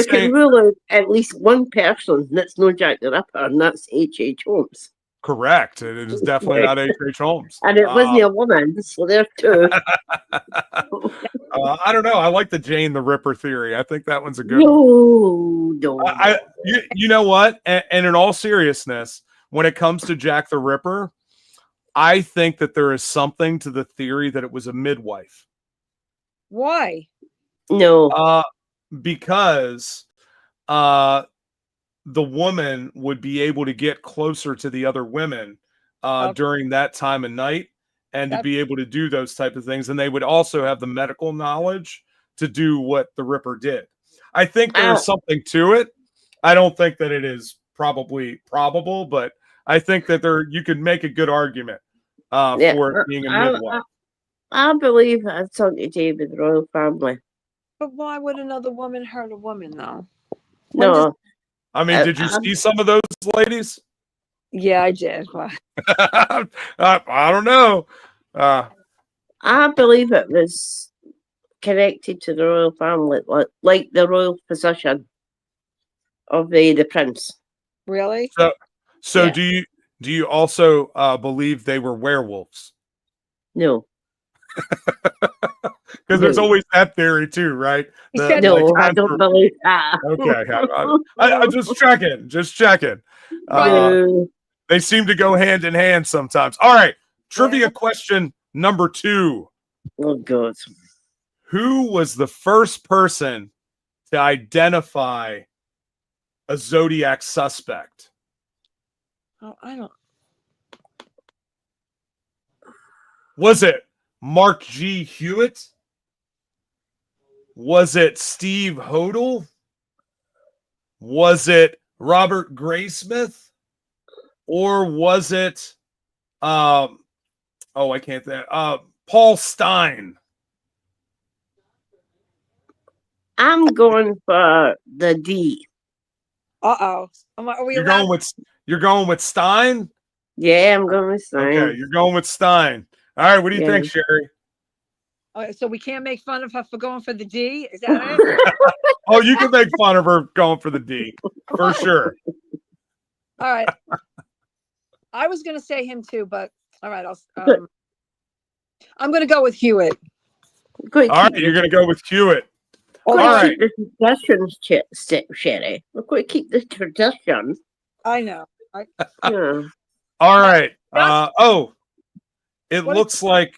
can rule out at least one person that's no Jack the Ripper, and that's H.H. Holmes. Correct. It is definitely not H.H. Holmes. And it wasn't a woman, so there too. I don't know. I like the Jane the Ripper theory. I think that one's a good one. No. You know what? And in all seriousness, when it comes to Jack the Ripper, I think that there is something to the theory that it was a midwife. Why? No. Because the woman would be able to get closer to the other women during that time of night, and to be able to do those type of things. And they would also have the medical knowledge to do what the Ripper did. I think there's something to it. I don't think that it is probably probable, but I think that you could make a good argument for it being a midwife. I believe it had something to do with the royal family. But why would another woman hurt a woman, though? No. I mean, did you see some of those ladies? Yeah, I did. I don't know. I believe it was connected to the royal family, like the royal position of the prince. Really? So yeah. Do you also believe they were werewolves? No. Because there's always that theory too, right? No, I don't believe that. Okay, I'm just checking. They seem to go hand in hand sometimes. All right, trivia question number 2. Oh God. Who was the first person to identify a Zodiac suspect? Oh, I don't. Was it Mark G. Hewitt? Was it Steve Hodel? Was it Robert Graysmith? Or was it I can't think. Paul Stein? I'm going for the D. Are we You're going with Stein? Yeah, I'm going with Stein. Okay, you're going with Stein. All right, what do you think, Sherry? So we can't make fun of her for going for the D? Is that it? Oh, you can make fun of her going for the D, for sure. All right. I was going to say him too, but all right, I'm going to go with Hewitt. All right, you're going to go with Hewitt. All right. The traditions, Sherry. We're going to keep the tradition. I know. Yeah. All right. Just- It What looks like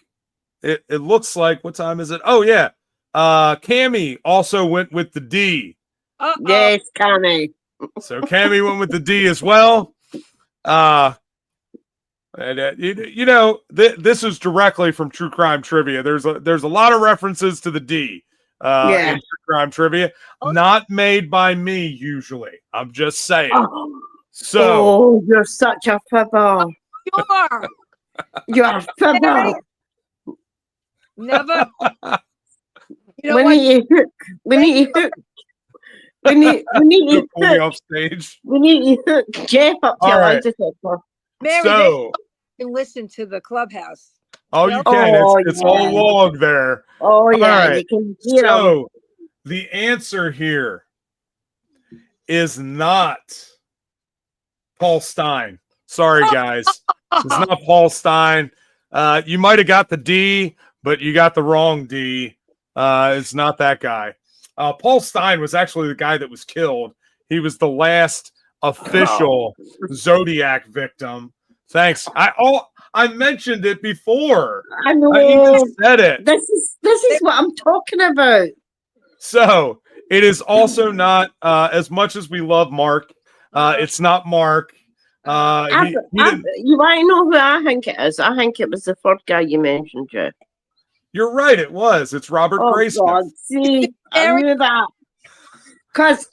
it looks like what time is it? Oh yeah. Cammy also went with the D. Uh-oh. Yes, Connie. So Cammy went with the D as well. And, you know, this is directly from True Crime Trivia. There's a lot of references to the D Yeah. in True Crime Trivia, Oh. not made by me usually. I'm just saying. Oh, So you're such a fibber. Sure. You're a fibber. Never. You know We what? need to hook. We need to hook. We need to pull me hook. off stage. We need to hook Jeff up to All a right. detector. Mary, So they can listen to the clubhouse. oh, you can. Oh, It's yeah. all log there. Oh yeah, right. you can hear them. So the answer here is not Paul Stein. Sorry, guys. It's not Paul Stein. You might have got the D, but you got the wrong D. It's not that guy. Paul Stein was actually the guy that was killed. He was the last official Zodiac victim. Thanks. I mentioned it before. I know. I even said it. This is what I'm talking about. So it is also not as much as we love Mark. It's not Mark. He didn't, You might know who I think it is. I think it was the first guy you mentioned, Jeff. you're right. It was. It's Robert Oh Graysmith. God! See, I knew that. Because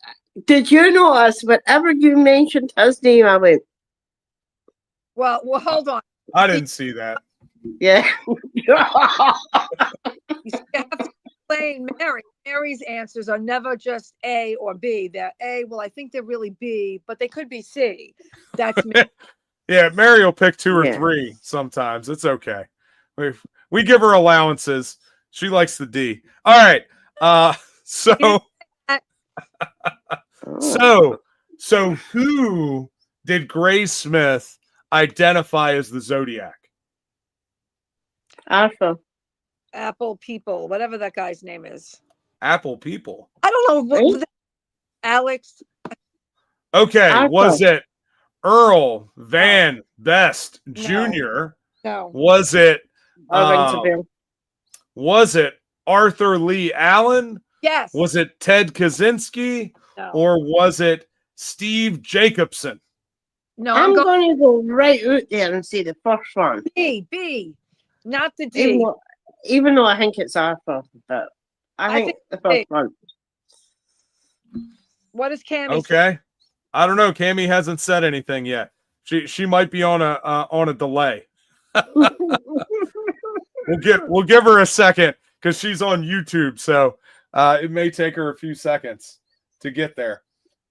did you notice whenever you mentioned his name, I went, Well, hold on. I didn't see that. yeah. You have to explain Mary. Mary's answers are never just A or B. They're A. Well, I think they're really B, but they could be C. That's me. Yeah, Mary will pick two or Yeah. three sometimes. It's okay. We give her allowances. She likes the D. All right. So who did Graysmith identify as the Zodiac? Arthur. Apple people, whatever that guy's name is. Apple people. I don't know. Right? Alex. Okay, Arthur. was it Earl Van Best No. Jr.? No. Was it Rings a bell. was it Arthur Lee Allen? Yes. Was it Ted Kaczynski? No. Or was it Steve Jacobson? No, I'm I'm going going to go right out there and say the first one. B. Not the D. Even though I think it's Arthur, but I think the first one. What is Cammy? Okay. I don't know. Cammy hasn't said anything yet. She might be on a delay. We'll give her a second because she's on YouTube, so it may take her a few seconds to get there.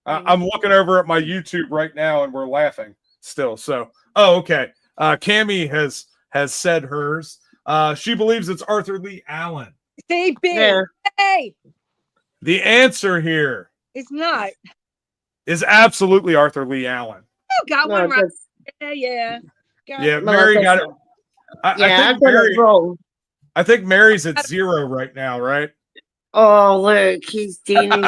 I'm looking over at my YouTube right now, and we're laughing still. So, okay. Cammy has said hers. She believes it's Arthur Lee Allen. C, B. Yeah. A. The answer here It's not. is absolutely Arthur Lee Allen. You got No, one right. that's- Yeah. Got Yeah, it. Mary got it. Yeah, I I think got Mary. it wrong. I think Mary's at 0 right now, right? Oh, look, he's teenage.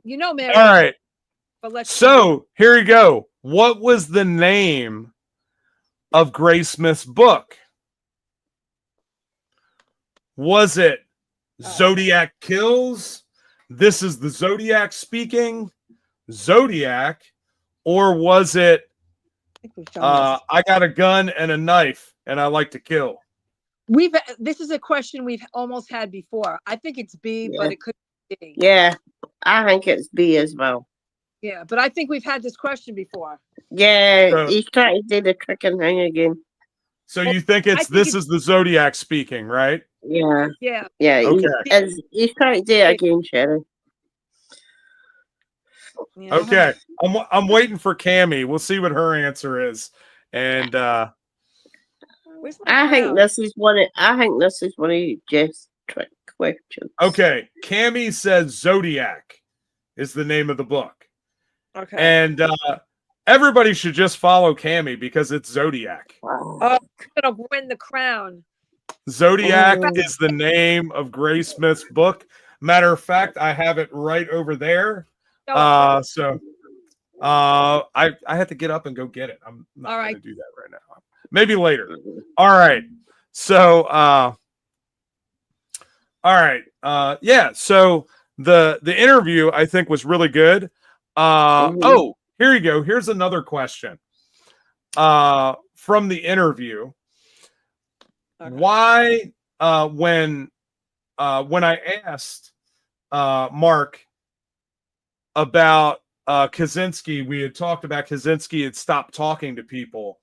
You know, Mary. All right. But let's So here you go. What was the name of Graysmith's book? Was it Zodiac Kills? This is the Zodiac speaking, Zodiac, or was it I think we've done this. I got a gun and a knife and I like to kill? This is a question we've almost had before. I think it's B, Yeah. but it could be D. Yeah, I think it's B as well. Yeah, but I think we've had this question before. Yeah, So- he's trying to do the tricking thing again. So you think I it's think this it's- is the Zodiac speaking, right? Yeah, Yeah. yeah. Okay. He's trying to do it again, Sherry. Yeah. Okay. I'm waiting for Cammy. We'll see what her answer is. And Where's my I think crown? this is one. I think this is one of Jeff's trick questions. okay, Cammy says Zodiac is the name of the book. Okay. And everybody should just follow Cammy because it's Zodiac. Wow. Oh, I'm gonna win the crown. Zodiac Oh. is the name of Graysmith's book. Matter of fact, I have it right over there. No, So I had to get up and go get it. I'm not All going right. to do that right now. Maybe later. All right. So, all right. Yeah. So the interview I think was really good. Oh, here you go. Here's another question. From the interview. Okay. Why when I asked Mark about Kaczynski, we had talked about Kaczynski had stopped talking to people.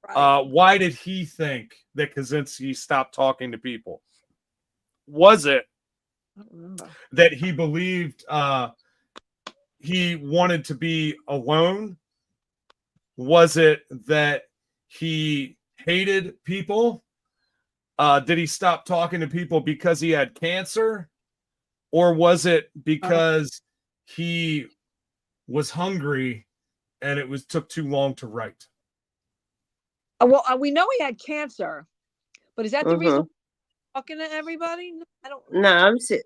Right. Why did he think that Kaczynski stopped talking to people? Was it I don't remember. that he believed he wanted to be alone? Was it that he hated people? Did he stop talking to people because he had cancer? Or was it because he was hungry and it took too long to write? Well, we know he had cancer, but is that the reason talking to everybody? I don't. No,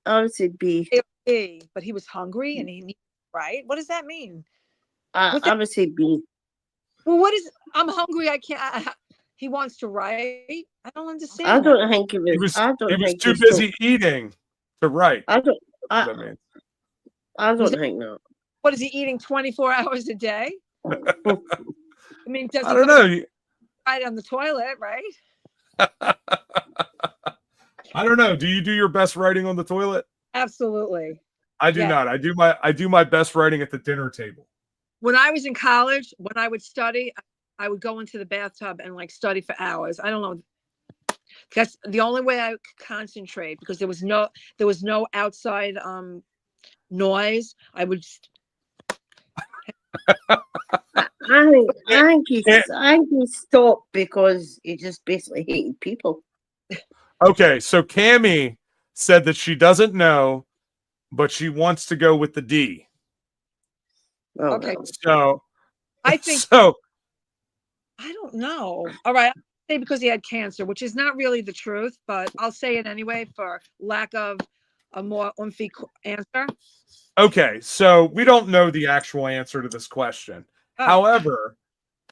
I would say B. But he was hungry and he needed, right? What does that mean? I would say B. Well, what is? I'm hungry. I can't. He wants to write. I don't understand. I don't think it was. He was too busy eating to write. I don't. I don't think that. What is he eating 24 hours a day? I mean, does I don't know. Right on the toilet, right? I don't know. Do you do your best writing on the toilet? Absolutely. I do not. I do my best writing at the dinner table. When I was in college, when I would study, I would go into the bathtub and like study for hours. I don't know. That's the only way I could concentrate because there was no outside noise. I would. I think he stopped because he just basically hated people. Okay, so Cammie said that she doesn't know, but she wants to go with the D. Oh, okay, no. So I think so. I don't know. All right, I'll say because he had cancer, which is not really the truth, but I'll say it anyway for lack of a more oomphy answer. Okay, so we don't know the actual answer to this question. Oh. However,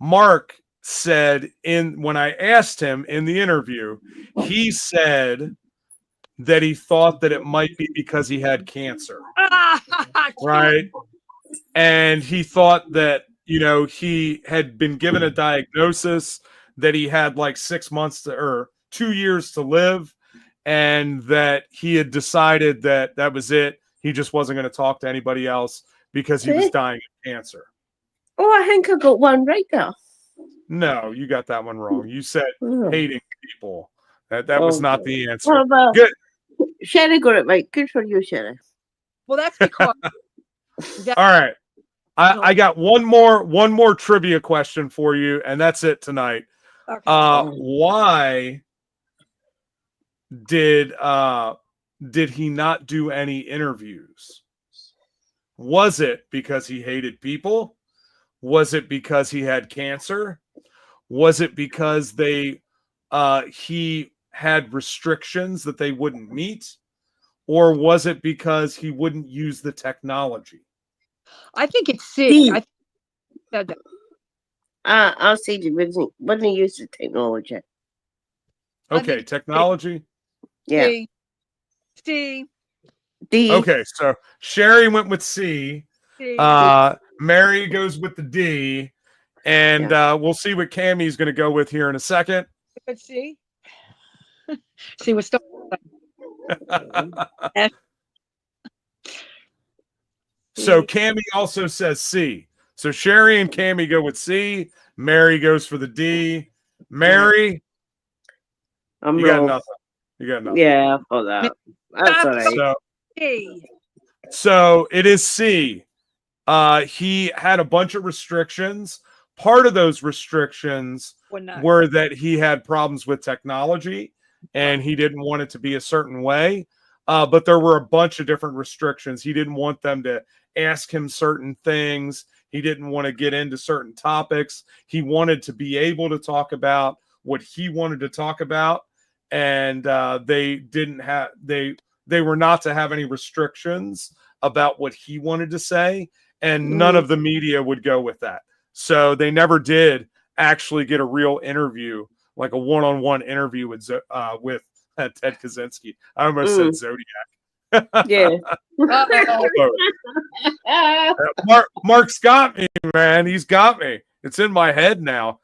Mark said when I asked him in the interview, he said that he thought that it might be because he had cancer. Right? And he thought that, he had been given a diagnosis that he had like 6 months or 2 years to live, and that he had decided that that was it. He just wasn't going to talk to anybody else because he was dying of cancer. Oh, I think I got one right there. No, you got that one wrong. You said hating people. That was not the answer. Well, good. Sherry got it right. Good for you, Sherry. Well, that's because. All right. I got one more trivia question for you, and that's it tonight. Okay. Why did he not do any interviews? Was it because he hated people? Was it because he had cancer? Was it because he had restrictions that they wouldn't meet? Or was it because he wouldn't use the technology? I think it's C. I said that. I'll say he wouldn't use the technology. Okay, technology. Yeah. C. D. Okay, so Sherry went with C. C. Mary goes with the D, and we'll see what Cammie's going to go with here in a second. C. See, we're still. So Cammie also says C. So Sherry and Cammie go with C. Mary goes for the D. Mary, you got nothing. You got nothing. Yeah, for that. That's all right. So it is C. He had a bunch of restrictions. Part of those restrictions were that he had problems with technology and he didn't want it to be a certain way. But there were a bunch of different restrictions. He didn't want them to ask him certain things. He didn't want to get into certain topics. He wanted to be able to talk about what he wanted to talk about. And they were not to have any restrictions about what he wanted to say. and none of the media would go with that. So they never did actually get a real interview, like a one-on-one interview with Ted Kaczynski. I almost said Zodiac. Yeah. Mark's got me, man. He's got me. It's in my head now.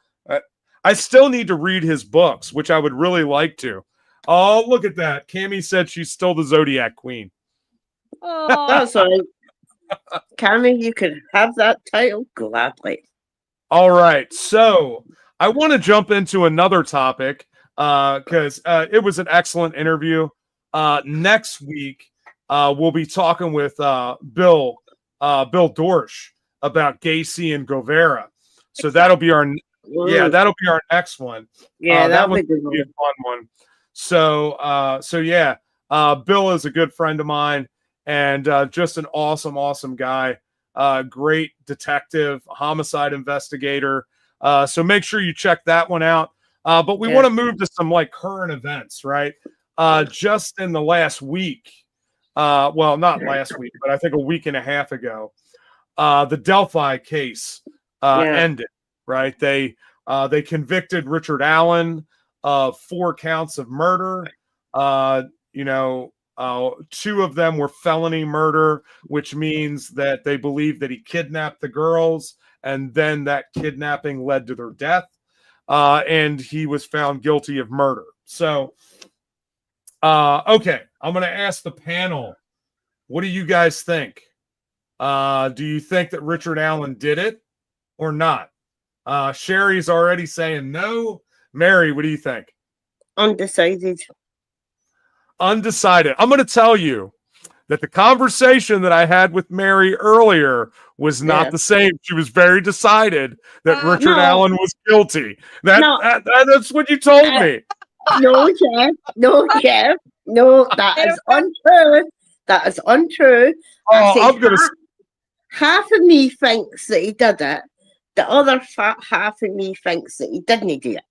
I still need to read his books, which I would really like to. Oh, look at that. Cammie said she's still the Zodiac Queen. Oh, That's all right. Cammie, you can have that title gladly. All right. So I want to jump into another topic because it was an excellent interview. Next week, we'll be talking with Bill Dorsch about Gacy and Govera. So that'll be our next one. Yeah, that that'll be a fun one. So yeah, Bill is a good friend of mine and just an awesome guy. Great detective, homicide investigator. So make sure you check that one out. But we want to move to some like current events, right? Just in the last week, well, not last week, but I think a week and a half ago, the Delphi case ended, right? They convicted Richard Allen of 4 counts of murder. 2 of them were felony murder, which means that they believe that he kidnapped the girls and then that kidnapping led to their death. And he was found guilty of murder. So, okay, I'm going to ask the panel, what do you guys think? Do you think that Richard Allen did it or not? Sherry's already saying no. Mary, what do you think? Undecided. Undecided. I'm going to tell you that the conversation that I had with Mary earlier was not the same. She was very decided that Richard Allen was guilty. That's what you told me. No, Jeff. No, Jeff. No, that is untrue. That is untrue. I'm going to. Half of me thinks that he did it. The other half of me thinks that he didn't do it.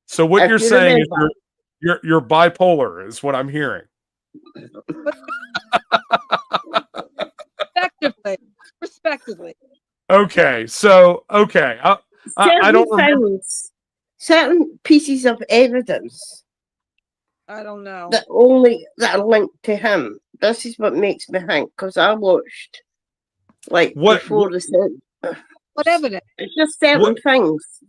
So what you're saying is you're bipolar, is what I'm hearing. Respectively. Okay. I don't remember. Certain pieces of evidence. I don't know. That are linked to him. This is what makes me think, because I watched before the sentence. What evidence? It's just certain things.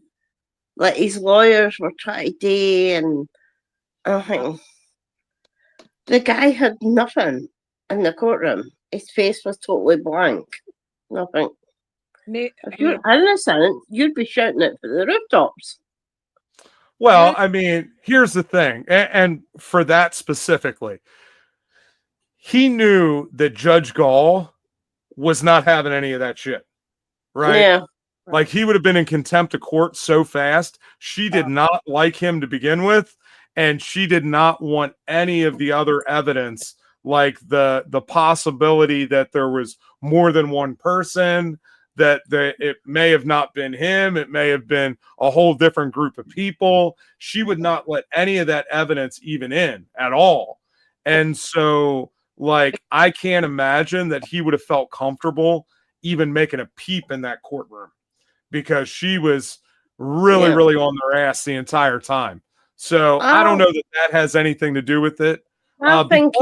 Like his lawyers were trying to do, and I think the guy had nothing in the courtroom. His face was totally blank. Nothing. If you're innocent, you'd be shouting it for the rooftops. Well, I mean, here's the thing, and for that specifically, he knew that Judge Gall was not having any of that shit, right? Yeah. Like he would have been in contempt of court so fast. She did not like him to begin with, and she did not want any of the other evidence, like the possibility that there was more than one person, that it may have not been him, it may have been a whole different group of people. She would not let any of that evidence even in at all. And so, like, I can't imagine that he would have felt comfortable even making a peep in that courtroom, because she was really on their ass the entire time. So I don't know that has anything to do with it. I think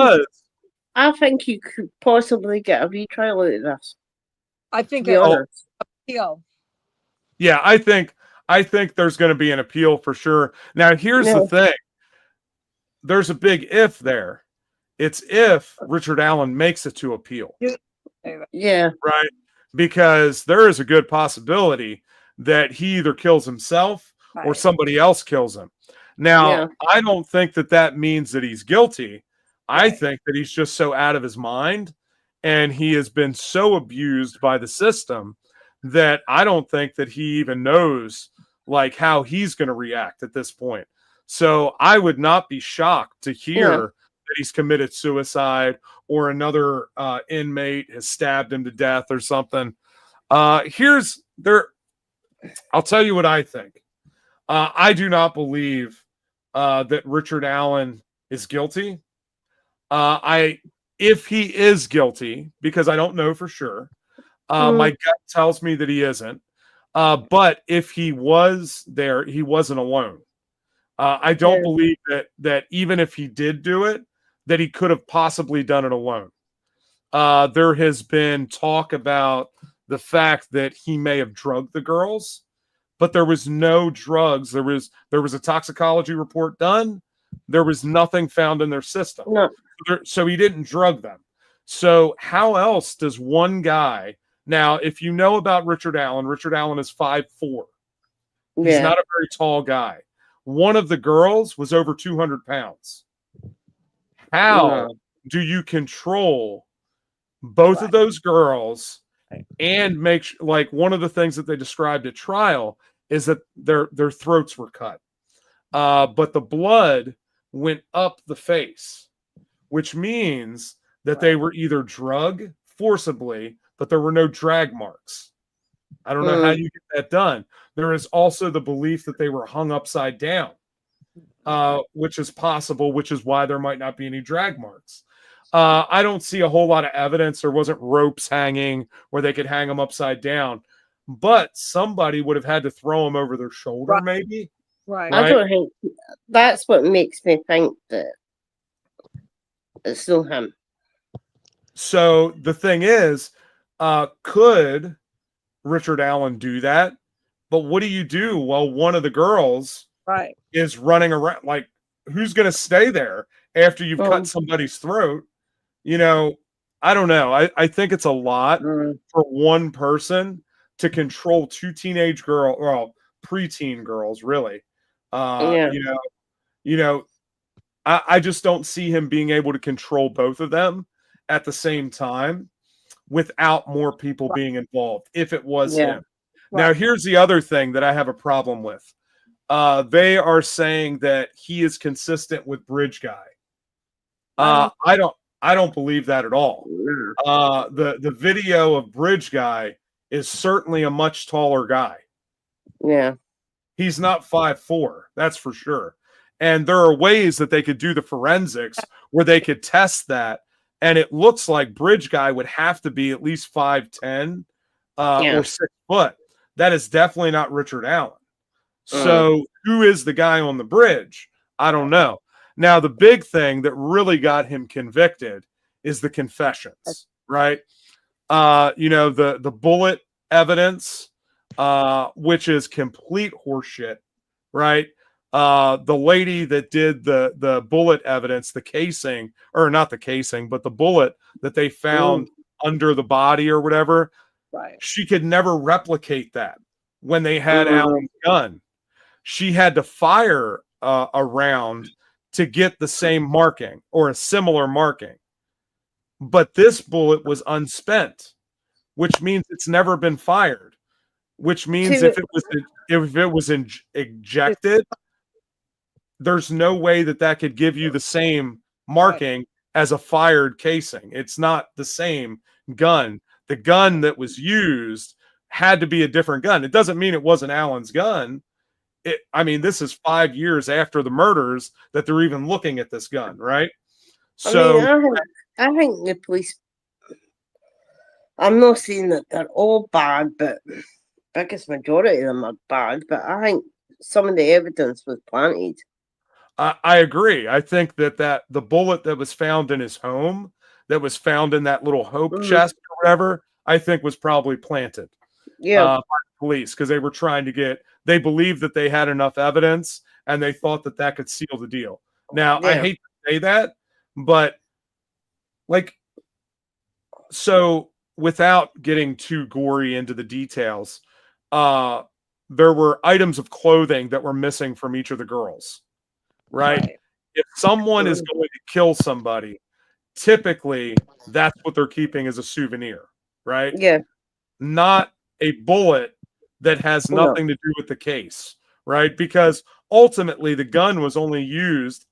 you could possibly get a retrial out of this. I think appeal. Yeah, I think there's going to be an appeal for sure. Now, here's the thing. There's a big if there. It's if Richard Allen makes it to appeal. Yeah. Right? Because there is a good possibility that he either kills himself or somebody else kills him. Now, I don't think that means that he's guilty. I think that he's just so out of his mind and he has been so abused by the system that I don't think that he even knows like how he's going to react at this point. So I would not be shocked to hear that he's committed suicide or another inmate has stabbed him to death or something. I'll tell you what I think. I do not believe that Richard Allen is guilty. If he is guilty, because I don't know for sure, My gut tells me that he isn't. But if he was there, he wasn't alone. I don't believe that even if he did do it, that he could have possibly done it alone. There has been talk about the fact that he may have drugged the girls, but there was no drugs. There was a toxicology report done. There was nothing found in their system. No. So he didn't drug them. So how else does one guy now, if you know about Richard Allen is 5'4". He's not a very tall guy. One of the girls was over 200 pounds. How do you control both of those girls and make like one of the things that they described at trial is that their throats were cut, but the blood went up the face, which means that they were either drugged forcibly, but there were no drag marks. I don't know how you get that done. There is also the belief that they were hung upside down, which is possible, which is why there might not be any drag marks. I don't see a whole lot of evidence. There wasn't ropes hanging where they could hang them upside down, but somebody would have had to throw them over their shoulder, maybe. Right. I don't think that's what makes me think that it's still him. So the thing is, could Richard Allen do that? But what do you do while one of the girls is running around? Like, who's going to stay there after you've cut somebody's throat? You know, I don't know. I think it's a lot for one person to control two teenage girls, well, preteen girls, really. You know, I just don't see him being able to control both of them at the same time without more people being involved, if it was him. Now, here's the other thing that I have a problem with. They are saying that he is consistent with Bridge Guy. I don't believe that at all. The video of Bridge Guy is certainly a much taller guy. Yeah. He's not 5'4", that's for sure. And there are ways that they could do the forensics where they could test that. And it looks like Bridge Guy would have to be at least 5'10" or 6 foot. That is definitely not Richard Allen. So who is the guy on the bridge? I don't know. Now, the big thing that really got him convicted is the confessions, right? You know, the bullet evidence, which is complete horseshit, right? The lady that did the bullet evidence, the casing, or not the casing, but the bullet that they found under the body or whatever, she could never replicate that when they had Allen's gun. She had to fire a round to get the same marking or a similar marking. But this bullet was unspent, which means it's never been fired, which means if it was ejected, there's no way that could give you the same marking as a fired casing. It's not the same gun. The gun that was used had to be a different gun. It doesn't mean it wasn't Allen's gun. I mean, this is 5 years after the murders that they're even looking at this gun, right? So I think the police, I'm not saying that they're all bad, but biggest majority of them are bad, but I think some of the evidence was planted. I agree. I think that the bullet that was found in his home, that was found in that little hope chest or whatever, I think was probably planted by the police because they were trying to they believed that they had enough evidence and they thought that could seal the deal. Now, I hate to say that, but so without getting too gory into the details, there were items of clothing that were missing from each of the girls, right? If someone is going to kill somebody, typically that's what they're keeping as a souvenir, right? Yeah. Not a bullet that has nothing to do with the case, right? Because ultimately the gun was only used,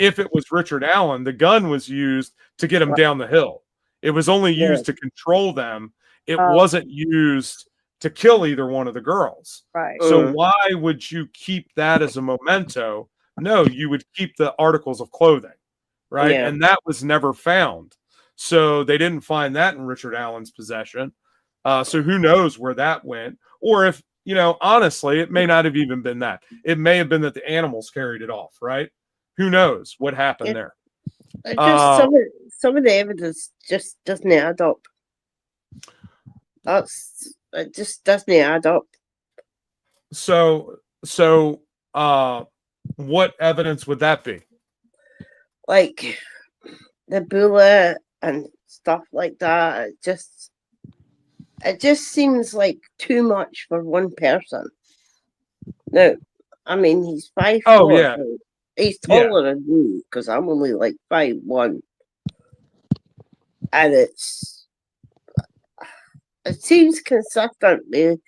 if it was Richard Allen, the gun was used to get him down the hill. It was only used to control them. It wasn't used to kill either one of the girls. Right. So why would you keep that as a memento? No, you would keep the articles of clothing, right? And that was never found. So they didn't find that in Richard Allen's possession. So who knows where that went, or if, honestly, it may not have even been that. It may have been that the animals carried it off, right? Who knows what happened there? Just some of the evidence just doesn't add up. It just doesn't add up. So what evidence would that be? Like the bullet and stuff like that. It just seems like too much for one person. No, I mean he's 5'4". Oh yeah, so he's taller than me because I'm only like 5'1", and it seems consistent.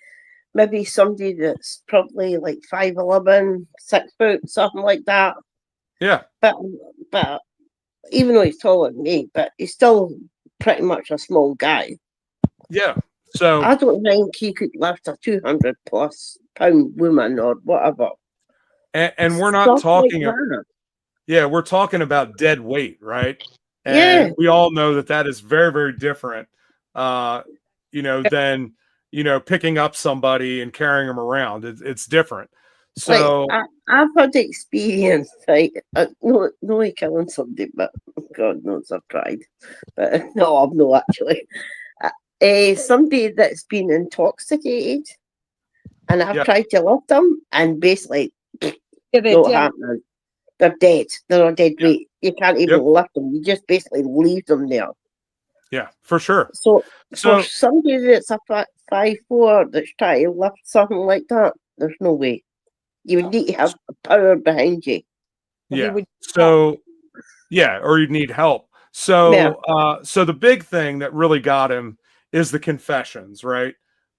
Maybe somebody that's probably like 5'11", 6 foot, something like that. Yeah. But even though he's taller than me, but he's still pretty much a small guy. Yeah. So I don't think he could lift a 200+ pound woman or whatever. And we're not talking we're talking about dead weight, right? And we all know that is very, very different, than, picking up somebody and carrying them around. It's different. So like, I've had experience, like, no killing somebody, but God knows I've tried. But no, I've not actually. Somebody that's been intoxicated, and I've tried to lift them, and basically, not happening. They're dead. They're a dead weight. You can't even lift them. You just basically leave them there. Yeah, for sure. So for somebody that's a 5'4" that's trying to lift something like that, there's no way. You would need to have power behind you. Yeah. Or you'd need help. So so the big thing that really got him is the confessions, right?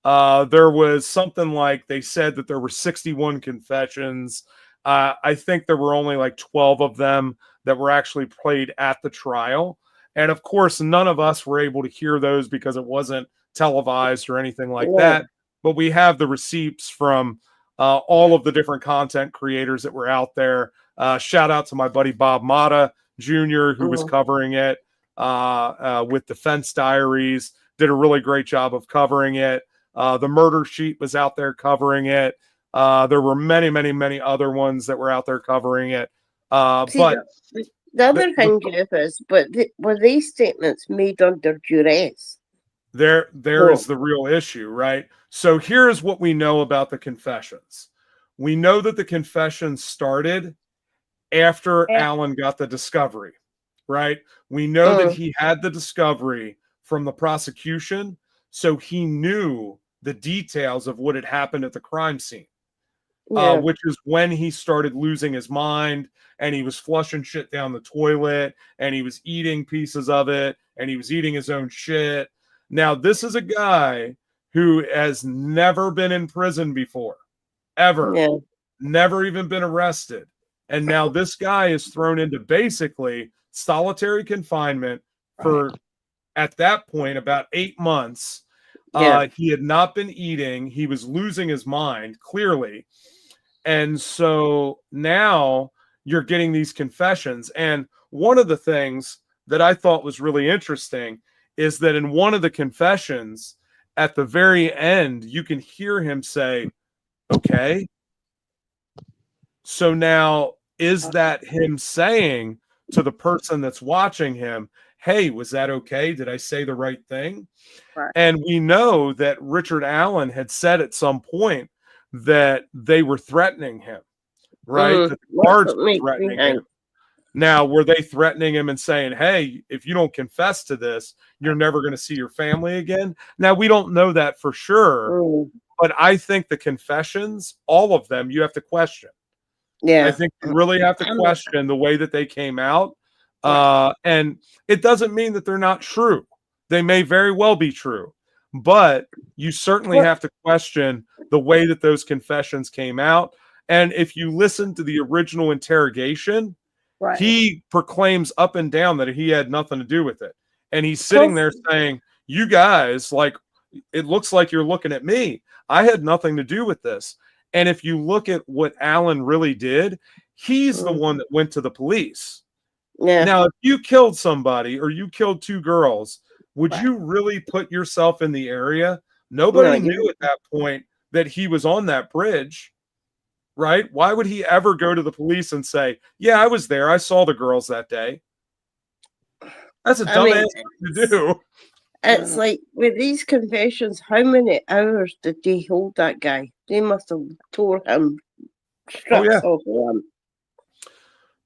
There was something like, they said that there were 61 confessions. I think there were only like 12 of them that were actually played at the trial. And of course, none of us were able to hear those because it wasn't televised or anything like that. But we have the receipts from all of the different content creators that were out there. Shout out to my buddy Bob Mata Jr., who was covering it with Defense Diaries. Did a really great job of covering it. The Murder Sheet was out there covering it. There were many, many, many other ones that were out there covering it. But the other thing, Jeff, is, were these statements made under duress? There is the real issue, right? So here's what we know about the confessions. We know that the confessions started after Alan got the discovery, right? We know that he had the discovery from the prosecution, so he knew the details of what had happened at the crime scene, which is when he started losing his mind, and he was flushing shit down the toilet, and he was eating pieces of it, and he was eating his own shit. Now, this is a guy who has never been in prison before, ever, never even been arrested. And now this guy is thrown into basically solitary confinement for, at that point, about 8 months. He had not been eating. He was losing his mind, clearly. And so now you're getting these confessions. And one of the things that I thought was really interesting is that in one of the confessions, at the very end, you can hear him say, okay. So now, is that him saying to the person that's watching him, hey, was that okay? Did I say the right thing? Right. And we know that Richard Allen had said at some point that they were threatening him, right? That the guards were threatening him. Now, were they threatening him and saying, hey, if you don't confess to this, you're never going to see your family again? Now, we don't know that for sure, but I think the confessions, all of them, you have to question. I think you really have to question the way that they came out. And it doesn't mean that they're not true. They may very well be true, but you certainly have to question the way that those confessions came out. And if you listen to the original interrogation, he proclaims up and down that he had nothing to do with it. And he's sitting there saying, you guys, like, it looks like you're looking at me. I had nothing to do with this. And if you look at what Alan really did, he's the one that went to the police. Now, if you killed somebody or you killed 2 girls, would Right. you really put yourself in the area? No, Nobody you knew at that point that he was on that bridge, right? Why would he ever go to the police and say, yeah, I was there. I saw the girls that day? That's a I mean, dumbass thing to do. it's like with these confessions, how many hours did they hold that guy? They must have tore him Oh, strips yeah. off of him.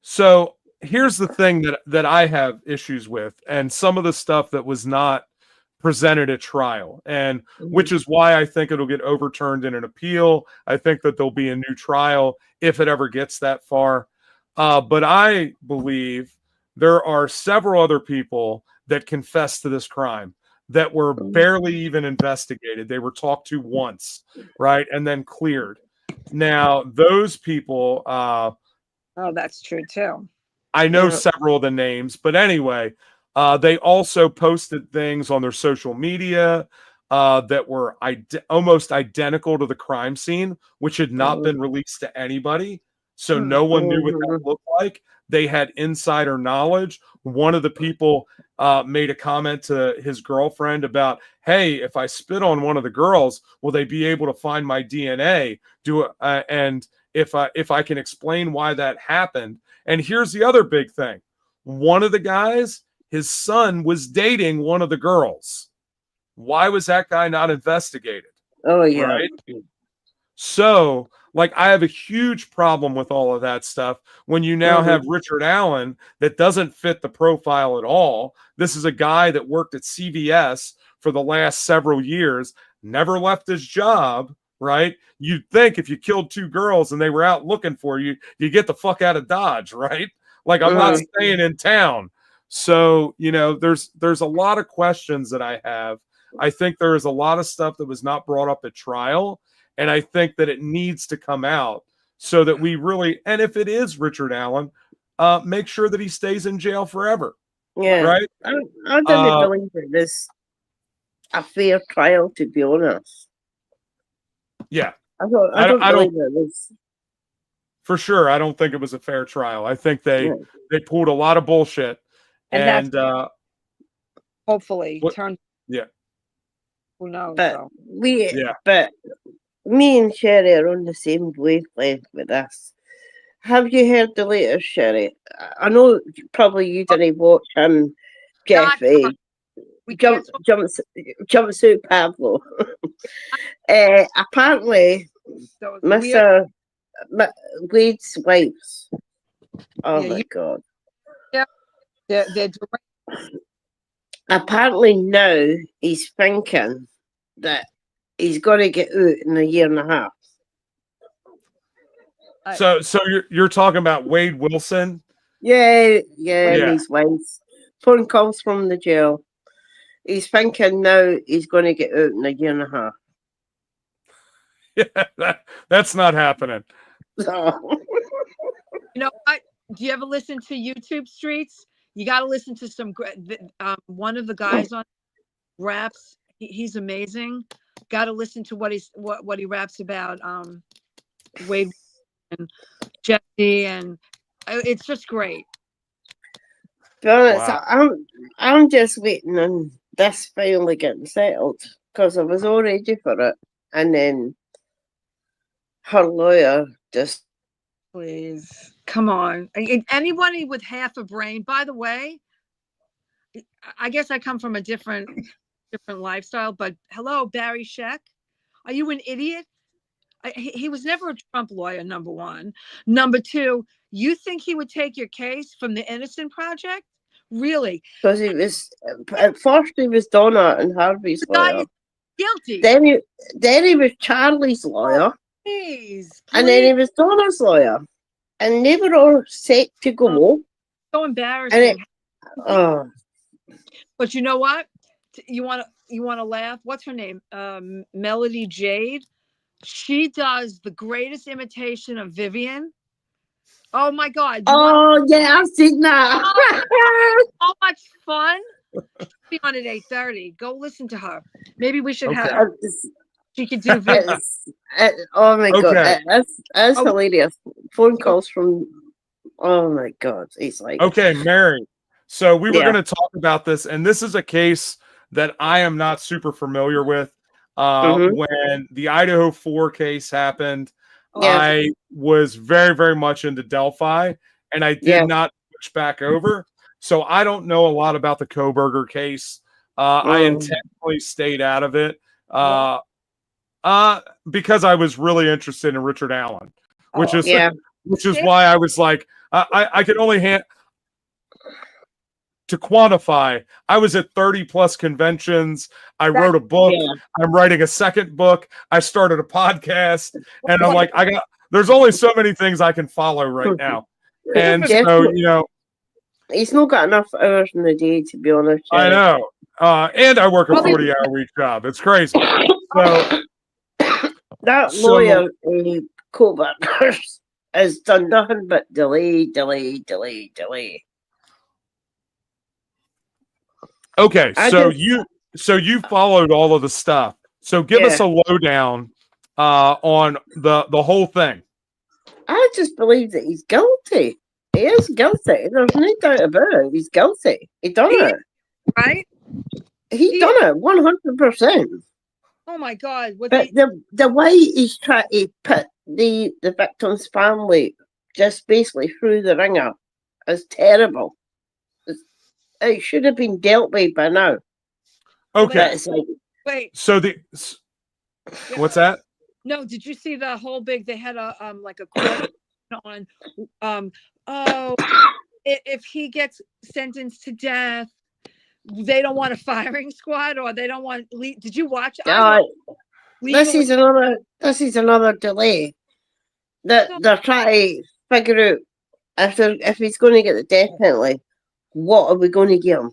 So here's the thing that I have issues with, and some of the stuff that was not presented at trial, and which is why I think it'll get overturned in an appeal. I think that there'll be a new trial if it ever gets that far. But I believe there are several other people that confessed to this crime that were barely even investigated. They were talked to once, right? And then cleared. Now, those people, Oh, that's true too. I know Yeah. several of the names, but anyway, they also posted things on their social media that were almost identical to the crime scene, which had not been released to anybody. So no one knew what that looked like. They had insider knowledge. One of the people made a comment to his girlfriend about, hey, if I spit on one of the girls, will they be able to find my DNA? And if I can explain why that happened. And here's the other big thing. One of the guys, his son was dating one of the girls. Why was that guy not investigated? Oh, yeah. Right? So, like, I have a huge problem with all of that stuff when you now have Richard Allen that doesn't fit the profile at all. This is a guy that worked at CVS for the last several years, never left his job, right? You'd think if you killed two girls and they were out looking for you, you get the fuck out of Dodge, right? Like, I'm not staying in town. So, you know, there's a lot of questions that I have. I think there is a lot of stuff that was not brought up at trial. And I think that it needs to come out so that we really, and if it is Richard Allen, make sure that he stays in jail forever. Yeah. Right? I didn't believe it was a fair trial, to be honest. Yeah. I don't believe it was. For sure. I don't think it was a fair trial. I think they pulled a lot of bullshit. And hopefully turn. Yeah. Who knows? But though. but me and Sherry are on the same wavelength with this. Have you heard the latest, Sherry? I know probably you didn't watch him, Jeffy. Jumpsuit Pablo. Apparently, Mr. Wade's wives. Oh my God. Yeah. They're apparently now he's thinking that he's got to get out in a year and a half. So you're talking about Wade Wilson? Yeah. His wives. Phone calls from the jail. He's thinking now he's going to get out in a year and a half. Yeah, that's not happening. No. You know what? Do you ever listen to YouTube Streets? You got to listen to some. One of the guys on raps. He's amazing. Got to listen to what he raps about. Wade and Jesse, and it's just great. To be honest, wow. I'm just waiting on this finally getting settled because I was all ready for it, and then her lawyer just. Please, come on. Anybody with half a brain, by the way, I guess I come from a different lifestyle, but hello, Barry Scheck. Are you an idiot? He was never a Trump lawyer, number one. Number two, you think he would take your case from the Innocent Project? Really? Because he was, at first he was Donna and Harvey's lawyer. Guilty. Then he was Charlie's lawyer. Please. And then he was Donna's lawyer. And they were all set to go. So embarrassing. But you know what? You want to laugh? What's her name? Melody Jade. She does the greatest imitation of Vivian. Oh my God. Yeah, I've seen that. So much fun. She'll be on at 8:30. Go listen to her. Maybe we should have her. She could do Vivian. Oh my God. That's hilarious. Phone calls from, oh my God. He's like. Okay, Mary. So we were going to talk about this, and this is a case that I am not super familiar with. Mhm. When the Idaho 4 case happened, Yeah. I was very, very much into Delphi, and I did Yeah. not switch back over. So I don't know a lot about the Koberger case. I intentionally stayed out of it because I was really interested in Richard Allen, which is Yeah. which is why I was like, I could only to quantify. I was at 30 plus conventions. I wrote a book. Yeah. I'm writing a second book. I started a podcast, and I'm like, there's only so many things I can follow right now. And Jeff, so, you know, he's not got enough hours in the day, to be honest. I know. And I work a 40-hour week job. It's crazy. So that lawyer, Kovac, has done nothing but delay. Okay, so you followed all of the stuff. So give us a lowdown on the whole thing. I just believe that he's guilty. He is guilty. There's no doubt about it. He's guilty. He done it. Right? He done it 100%. Oh my God! But the way he's trying to put the victim's family just basically through the ringer is terrible. It should have been dealt with by now. Okay. Wait. So what's that? No, did you see the whole big? They had a like a court on if he gets sentenced to death, they don't want a firing squad, or they don't want. Did you watch? This is another delay. That they're trying to figure out if he's going to get the death penalty, what are we going to give him?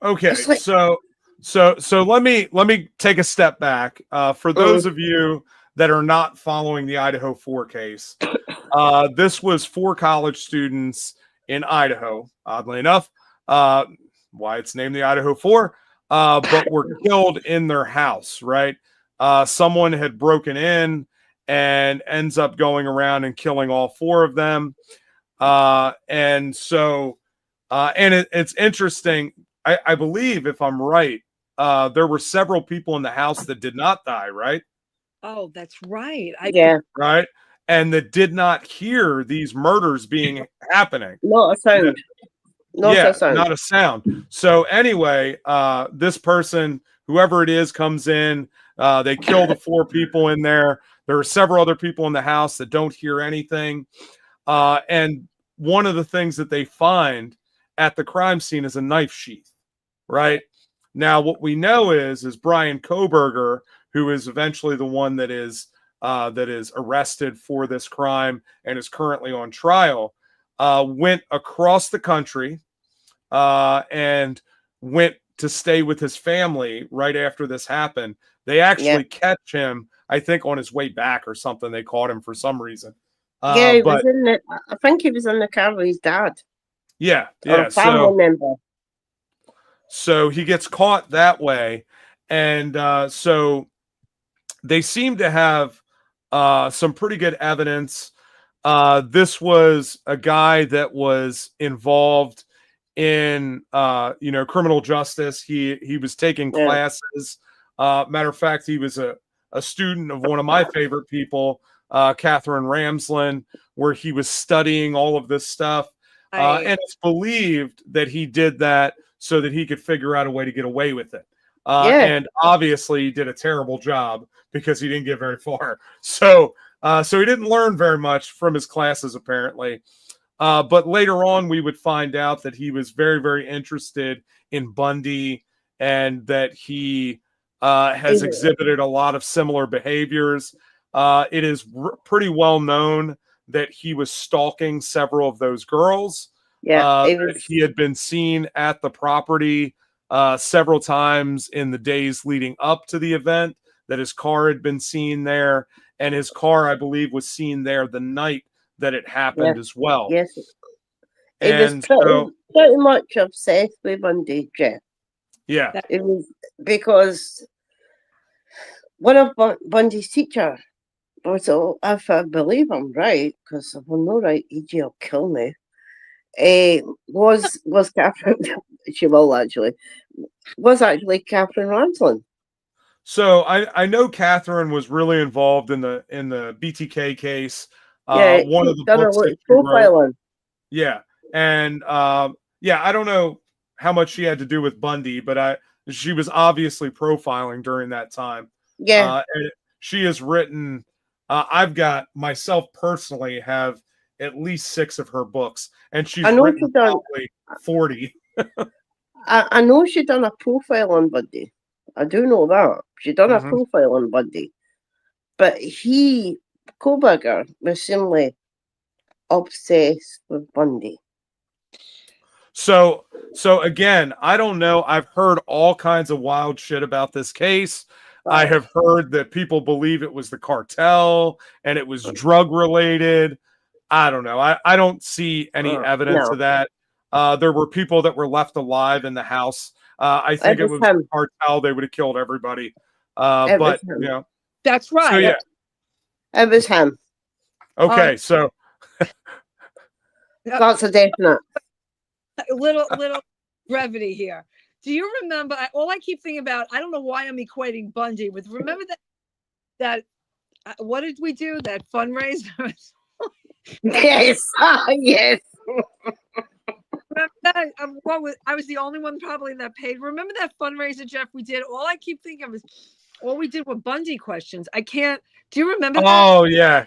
Okay, so let me take a step back. For those of you that are not following the Idaho 4 case, this was 4 college students in Idaho. Oddly enough, why it's named the Idaho 4, but were killed in their house. Right, someone had broken in and ends up going around and killing all 4 of them. And so, it's interesting. I believe, if I'm right, there were several people in the house that did not die, right? Oh, that's right. Right. And that did not hear these murders being happening. Not a sound. Not a sound. So anyway, this person, whoever it is, comes in. They kill the 4 people in there. There are several other people in the house that don't hear anything. And one of the things that they find at the crime scene is a knife sheath. Right now, what we know is Brian Koberger, who is eventually the one that is arrested for this crime and is currently on trial, went across the country and went to stay with his family right after this happened. They actually catch him, I think, on his way back or something. They caught him for some reason. He was in it. I think he was in the car with his dad. Yeah. Or a family member. So he gets caught that way. And so they seem to have some pretty good evidence. This was a guy that was involved in criminal justice. He was taking classes. Matter of fact, he was a student of one of my favorite people, Catherine Ramsland, where he was studying all of this stuff. And it's believed that he did that so that he could figure out a way to get away with it. And obviously he did a terrible job because he didn't get very far. So he didn't learn very much from his classes, apparently. But later on, we would find out that he was very, very interested in Bundy and that he has exhibited a lot of similar behaviors. It is pretty well known that he was stalking several of those girls. He had been seen at the property several times in the days leading up to the event, that his car had been seen there, and his car, I believe, was seen there the night that it happened as well. Yes. He was pretty much obsessed with Bundy, Jeff. Yeah. It was because one of Bundy's teachers, if I believe I'm right, because if I'm not right, EJ will kill me, was Catherine she will actually, was actually Catherine Ransland. So I know Catherine was really involved in the BTK case. Yeah, One of she's the done a books lot that of she wrote. profiling. Yeah. And yeah, I don't know how much she had to do with Bundy, but she was obviously profiling during that time. Yeah, And she has written, I've got myself personally have at least 6 of her books, and she's I know written she done. probably 40. I know she done a profile on Bundy. I do know that she done a Mhm. profile on Bundy, but Koberger was simply obsessed with Bundy. So again, I don't know. I've heard all kinds of wild shit about this case. I have heard that people believe it was the cartel and it was drug related. I don't know. I don't see any evidence No, of that. There were people that were left alive in the house. I think it it was was the him. cartel. They would have killed everybody. It was But him. you know, That's right. so yeah. It was him. Okay, so That's a definite. little brevity here. Do you remember? All I keep thinking about, I don't know why I'm equating Bundy with. Remember that what did we do? That fundraiser. Yes, yes. Remember that? I was the only one probably that paid. Remember that fundraiser, Jeff? We did. All I keep thinking of is all we did were Bundy questions. I can't. Do you remember that? oh yeah.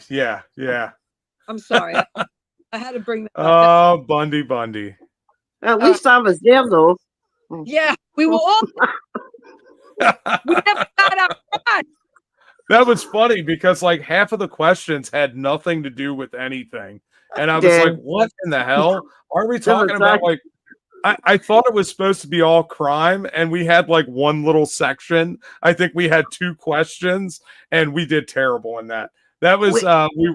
I'm sorry. I had to bring that up. Oh, Bundy. At least I was there, though. Yeah, we were all. We never got out front. That was funny because like half of the questions had nothing to do with anything. And I was Yeah. like, what in the hell are we was talking about? like- Like, I thought it was supposed to be all crime, and we had like one little section. I think we had 2 questions, and we did terrible in that. That was we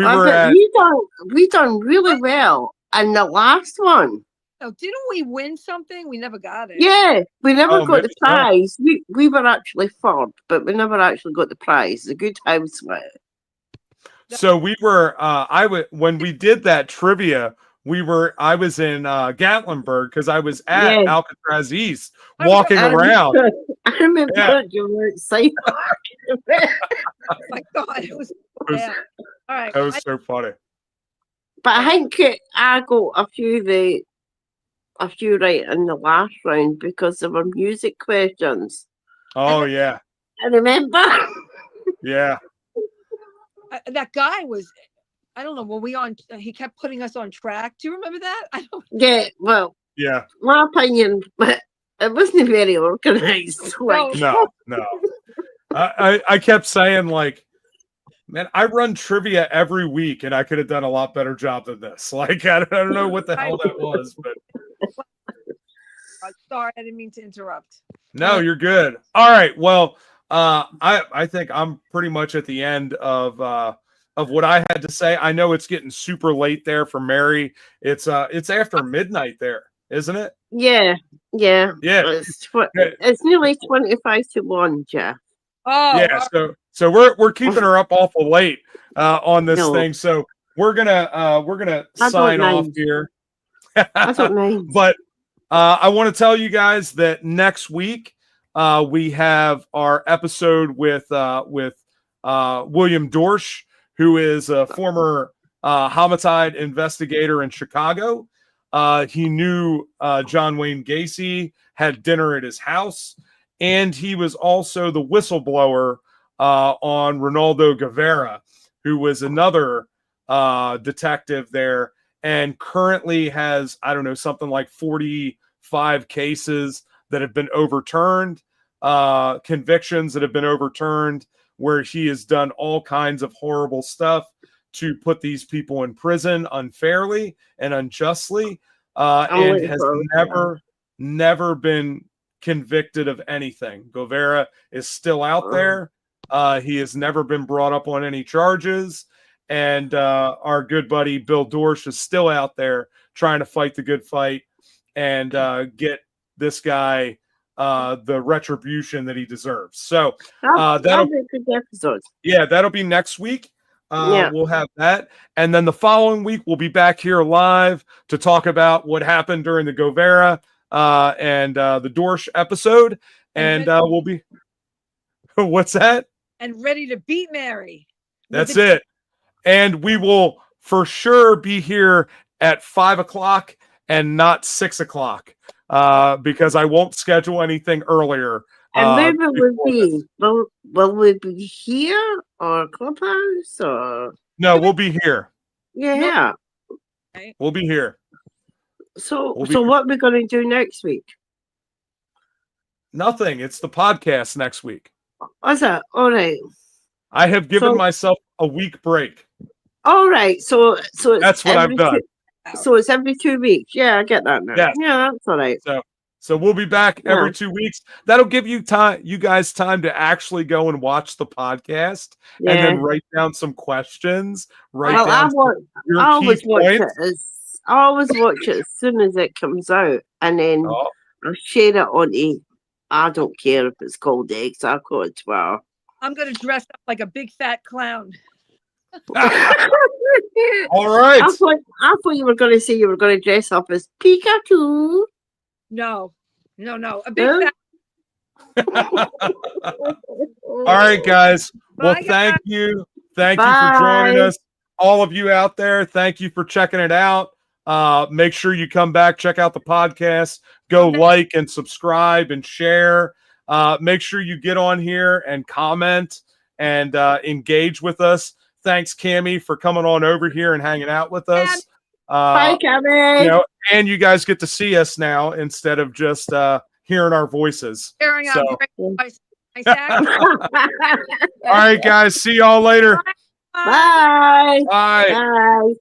were but at we done really well in the last one. Oh, didn't we win something? We never got it. Yeah, we never Oh, got maybe the so. prize. We were actually third, but we never actually got the prize. The good house went. So we were when we did that trivia, I was in Gatlinburg because I was at Yeah. Alcatraz East walking around. I remember Yeah. you were excited. Oh my God, it was bad. All right. That was so funny. But I think I got a few right in the last round because there were music questions. Oh yeah. I remember. Yeah. That guy was, I don't know, were we on, he kept putting us on track. Do you remember that? I don't. Yeah, well, Yeah. my opinion, but it wasn't very organized. Like, No. I kept saying like, man, I run trivia every week and I could have done a lot better job than this. Like, I don't know what the hell that was, but Sorry, I didn't mean to interrupt. no, you're good. All right. Well, I think I'm pretty much at the end of what I had to say. I know it's getting super late there for Mary. It's after midnight there, isn't it? yeah. Yeah. It's nearly 25-1, Jeff. Oh, Yeah. So we're keeping her up awful late on this thing. So we're gonna sign off here. I don't mind. But I want to tell you guys that next week we have our episode with William Dorsch, who is a former homicide investigator in Chicago. He knew John Wayne Gacy, had dinner at his house, and he was also the whistleblower on Ronaldo Guevara, who was another detective there, and currently has, I don't know, something like 45 cases that have been overturned, convictions that have been overturned, where he has done all kinds of horrible stuff to put these people in prison unfairly and unjustly, and has never been convicted of anything. Guevara is still out there. He has never been brought up on any charges. And our good buddy Bill Dorsch is still out there trying to fight the good fight and get this guy the retribution that he deserves. So that'll be a good episode. Yeah, that'll be next week. We'll have that. And then the following week, we'll be back here live to talk about what happened during the Guevara and the Dorsch episode, and we'll be. What's that? And ready to beat Mary. That's it. And we will for sure be here at 5 o'clock and not 6 o'clock, because I won't schedule anything earlier. And where will we be? Will we be here or Clubhouse or? No, we'll be here. Yeah. We'll be here. So We'll what are we going to do next week? Nothing. It's the podcast next week. What's that? All right. I have given myself a week break. All right. So it's that's what I've done. So it's every 2 weeks. Yeah, I get that now. Yes. Yeah, that's all right. So we'll be back every 2 weeks. That'll give you guys time to actually go and watch the podcast and then write down some questions. I always watch it as soon as it comes out, and then I'll share it on. I don't care if it's called eggs. I'll call it 12. I'm gonna dress up like a big fat clown. All right. I thought you were going to say you were going to dress up as Pikachu. No. A big fat. All right, guys. Well, thank you. Thank you for joining us. All of you out there, thank you for checking it out. Make sure you come back, check out the podcast, go like and subscribe and share. Make sure you get on here and comment and engage with us. Thanks, Cammie, for coming on over here and hanging out with us. Bye, Cammie. And you guys get to see us now instead of just hearing our voices. All right, guys. See y'all later. Bye. Bye. Bye.